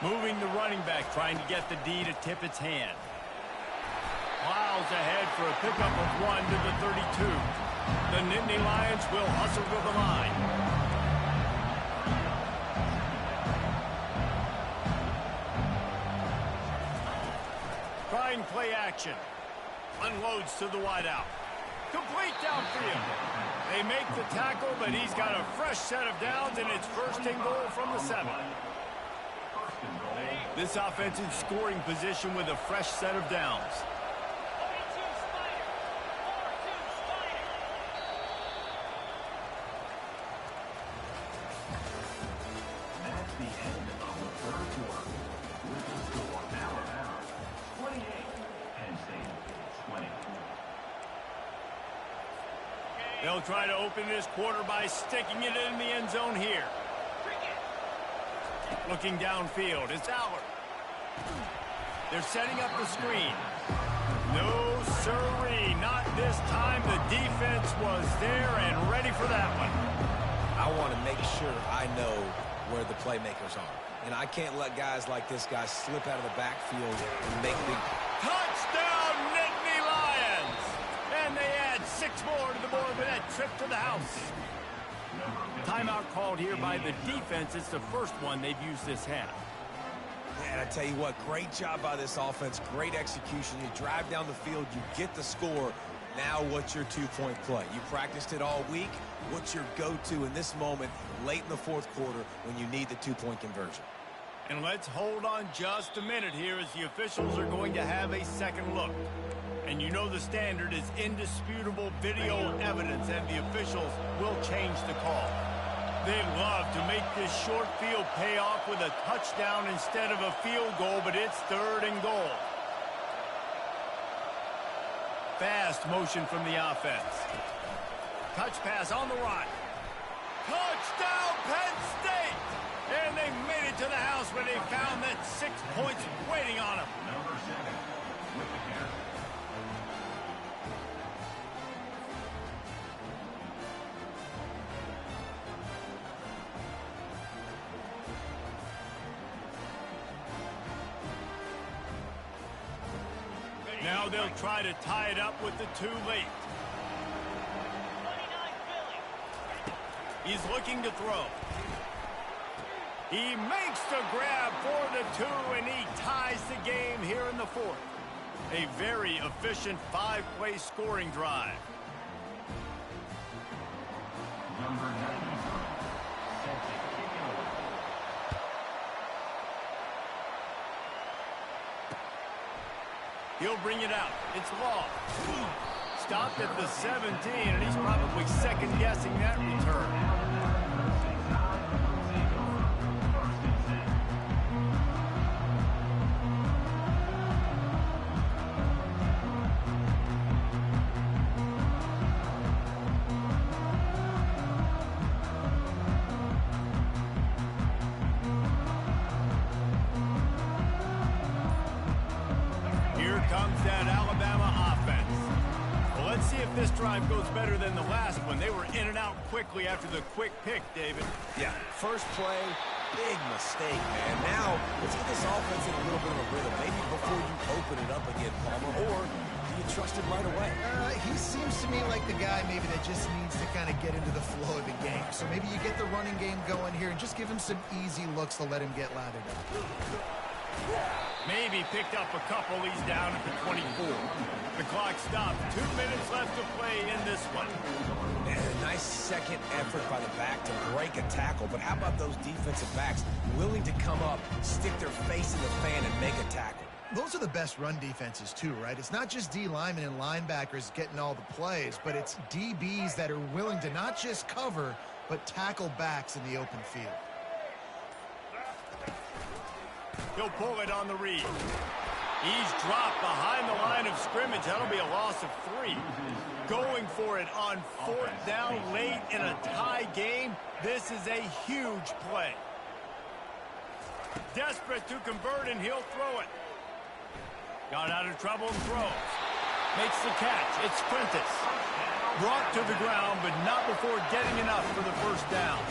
Moving the running back, trying to get the D to tip its hand. Miles ahead for a pickup of 1 to the 32. The Nittany Lions will hustle to the line. Trying play action. Unloads to the wideout. Complete downfield. They make the tackle, but he's got a fresh set of downs, and it's first and goal from the 7. This offense in scoring position with a fresh set of downs. That's the end of the third quarter. With the score, Alabama 28, Penn State 20. They'll try to open this quarter by sticking it in the end zone here. Looking downfield, it's Allard. They're setting up the screen. No sirree, not this time. The defense was there and ready for that one. I want to make sure I know where the playmakers are. And I can't let guys like this guy slip out of the backfield and make big... Touchdown, Nittany Lions! And they add 6 more to the board with that trip to the house. Timeout called here by the defense. It's the first one they've used this half. Man, I tell you what, great job by this offense. Great execution. You drive down the field, you get the score. Now what's your two-point play? You practiced it all week. What's your go-to in this moment late in the fourth quarter when you need the two-point conversion? And let's hold on just a minute here as the officials are going to have a second look. And you know the standard is indisputable video evidence, and the officials will change the call. They'd love to make this short field pay off with a touchdown instead of a field goal, but it's 3rd and goal. Fast motion from the offense. Touch pass on the run. Touchdown, Penn State! And they made it to the house where they found that 6 points waiting on them. Number 7 with the carry. Now they'll try to tie it up with the 2 late. He's looking to throw. He makes the grab for the 2, and he ties the game here in the 4th. A very efficient 5-play scoring drive. Number 93, set to kick it away. He'll bring it out. It's Law. Stopped at the 17, and he's probably second-guessing that return. This drive goes better than the last one. They were in and out quickly after the quick pick, David. Yeah, first play, big mistake, man. Now, let's get this offense in a little bit of a rhythm. Maybe before you open it up again, Palmer. Or do you trust him right away? He seems to me like the guy maybe that just needs to kind of get into the flow of the game. So maybe you get the running game going here and just give him some easy looks to let him get lathered up. Maybe picked up a couple. He's down at the 24. The clock stopped. 2 minutes left to play in this one. And a nice second effort by the back to break a tackle. But how about those defensive backs willing to come up, stick their face in the fan, and make a tackle? Those are the best run defenses too, right? It's not just D linemen and linebackers getting all the plays, but it's DBs that are willing to not just cover, but tackle backs in the open field. He'll pull it on the read. He's dropped behind the line of scrimmage. That'll be a loss of 3. Going for it on 4th down late in a tie game. This is a huge play. Desperate to convert, and he'll throw it. Got out of trouble and throws. Makes the catch. It's Prentice. Brought to the ground, but not before getting enough for the first down.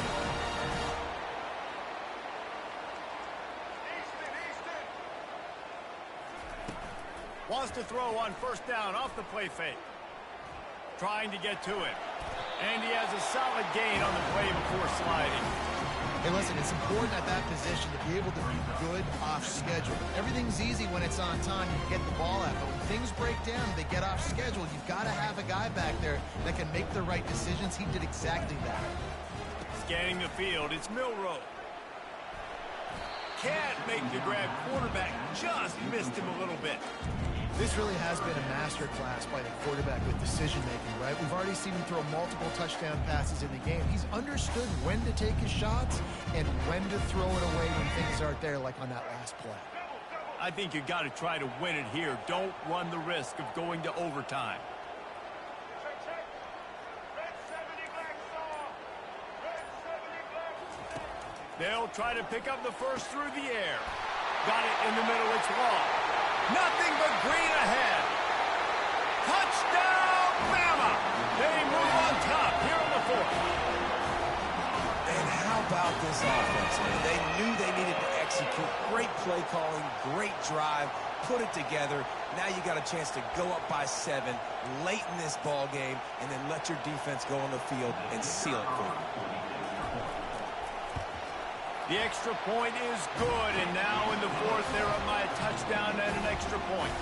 Wants to throw on 1st down off the play fake. Trying to get to it. And he has a solid gain on the play before sliding. Hey, listen, it's important at that position to be able to be good off schedule. Everything's easy when it's on time. You get the ball out. But when things break down, they get off schedule. You've got to have a guy back there that can make the right decisions. He did exactly that. Scanning the field, it's Milroe. Can't make the grab. Quarterback just missed him a little bit. This really has been a master class by the quarterback with decision-making, right? We've already seen him throw multiple touchdown passes in the game. He's understood when to take his shots and when to throw it away when things aren't there, like on that last play. I think you got to try to win it here. Don't run the risk of going to overtime. They'll try to pick up the first through the air. Got it in the middle. It's long. Nothing but green ahead. Touchdown, Bama! They move on top here in the 4th. And how about this offense, man? They knew they needed to execute. Great play calling, great drive, put it together. Now you got a chance to go up by 7 late in this ball game and then let your defense go on the field and seal it for you. The extra point is good, and now in the 4th, they're up by a touchdown and an extra point.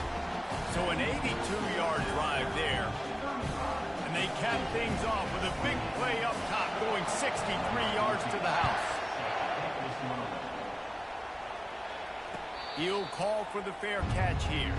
So an 82-yard drive there. And they cap things off with a big play up top, going 63 yards to the house. He'll call for the fair catch here.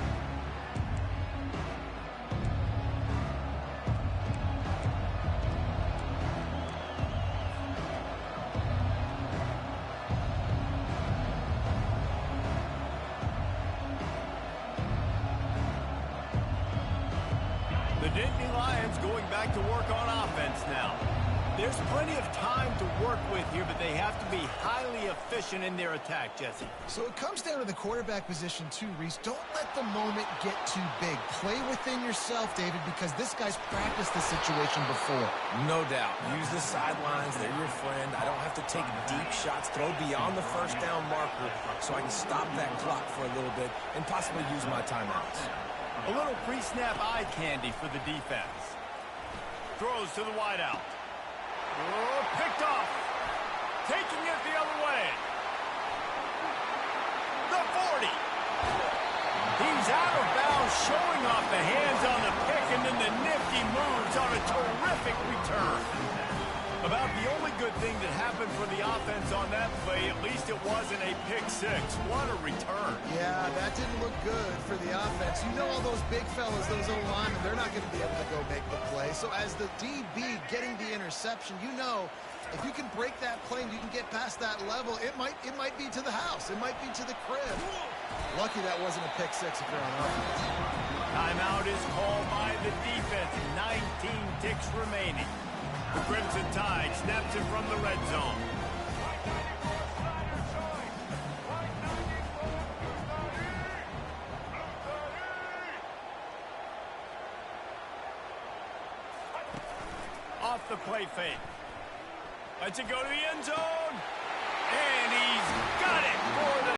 The Nittany Lions going back to work on offense now. There's plenty of time to work with here, but they have to be highly efficient in their attack, Jesse. So it comes down to the quarterback position too, Reese. Don't let the moment get too big. Play within yourself, David, because this guy's practiced this situation before. No doubt. Use the sidelines. They're your friend. I don't have to take deep shots, throw beyond the 1st down marker so I can stop that clock for a little bit and possibly use my timeouts. A little pre-snap eye candy for the defense. Throws to the wideout. Oh, picked off. Taking it the other way. The 40. He's out of bounds, showing off the hands on the pick, and then the nifty moves on a terrific return. About the only good thing that happened for the offense on that play, at least it wasn't a pick 6. What a return. Yeah, that didn't look good for the offense. You know all those big fellas, those O-linemen, they're not going to be able to go make the play. So as the DB getting the interception, you know if you can break that play and you can get past that level, it might be to the house. It might be to the crib. Lucky that wasn't a pick 6 if you're on offense. Timeout is called by the defense. 19 ticks remaining. The Crimson Tide snaps it from the red zone. Off the play fake. Lets it go to the end zone. And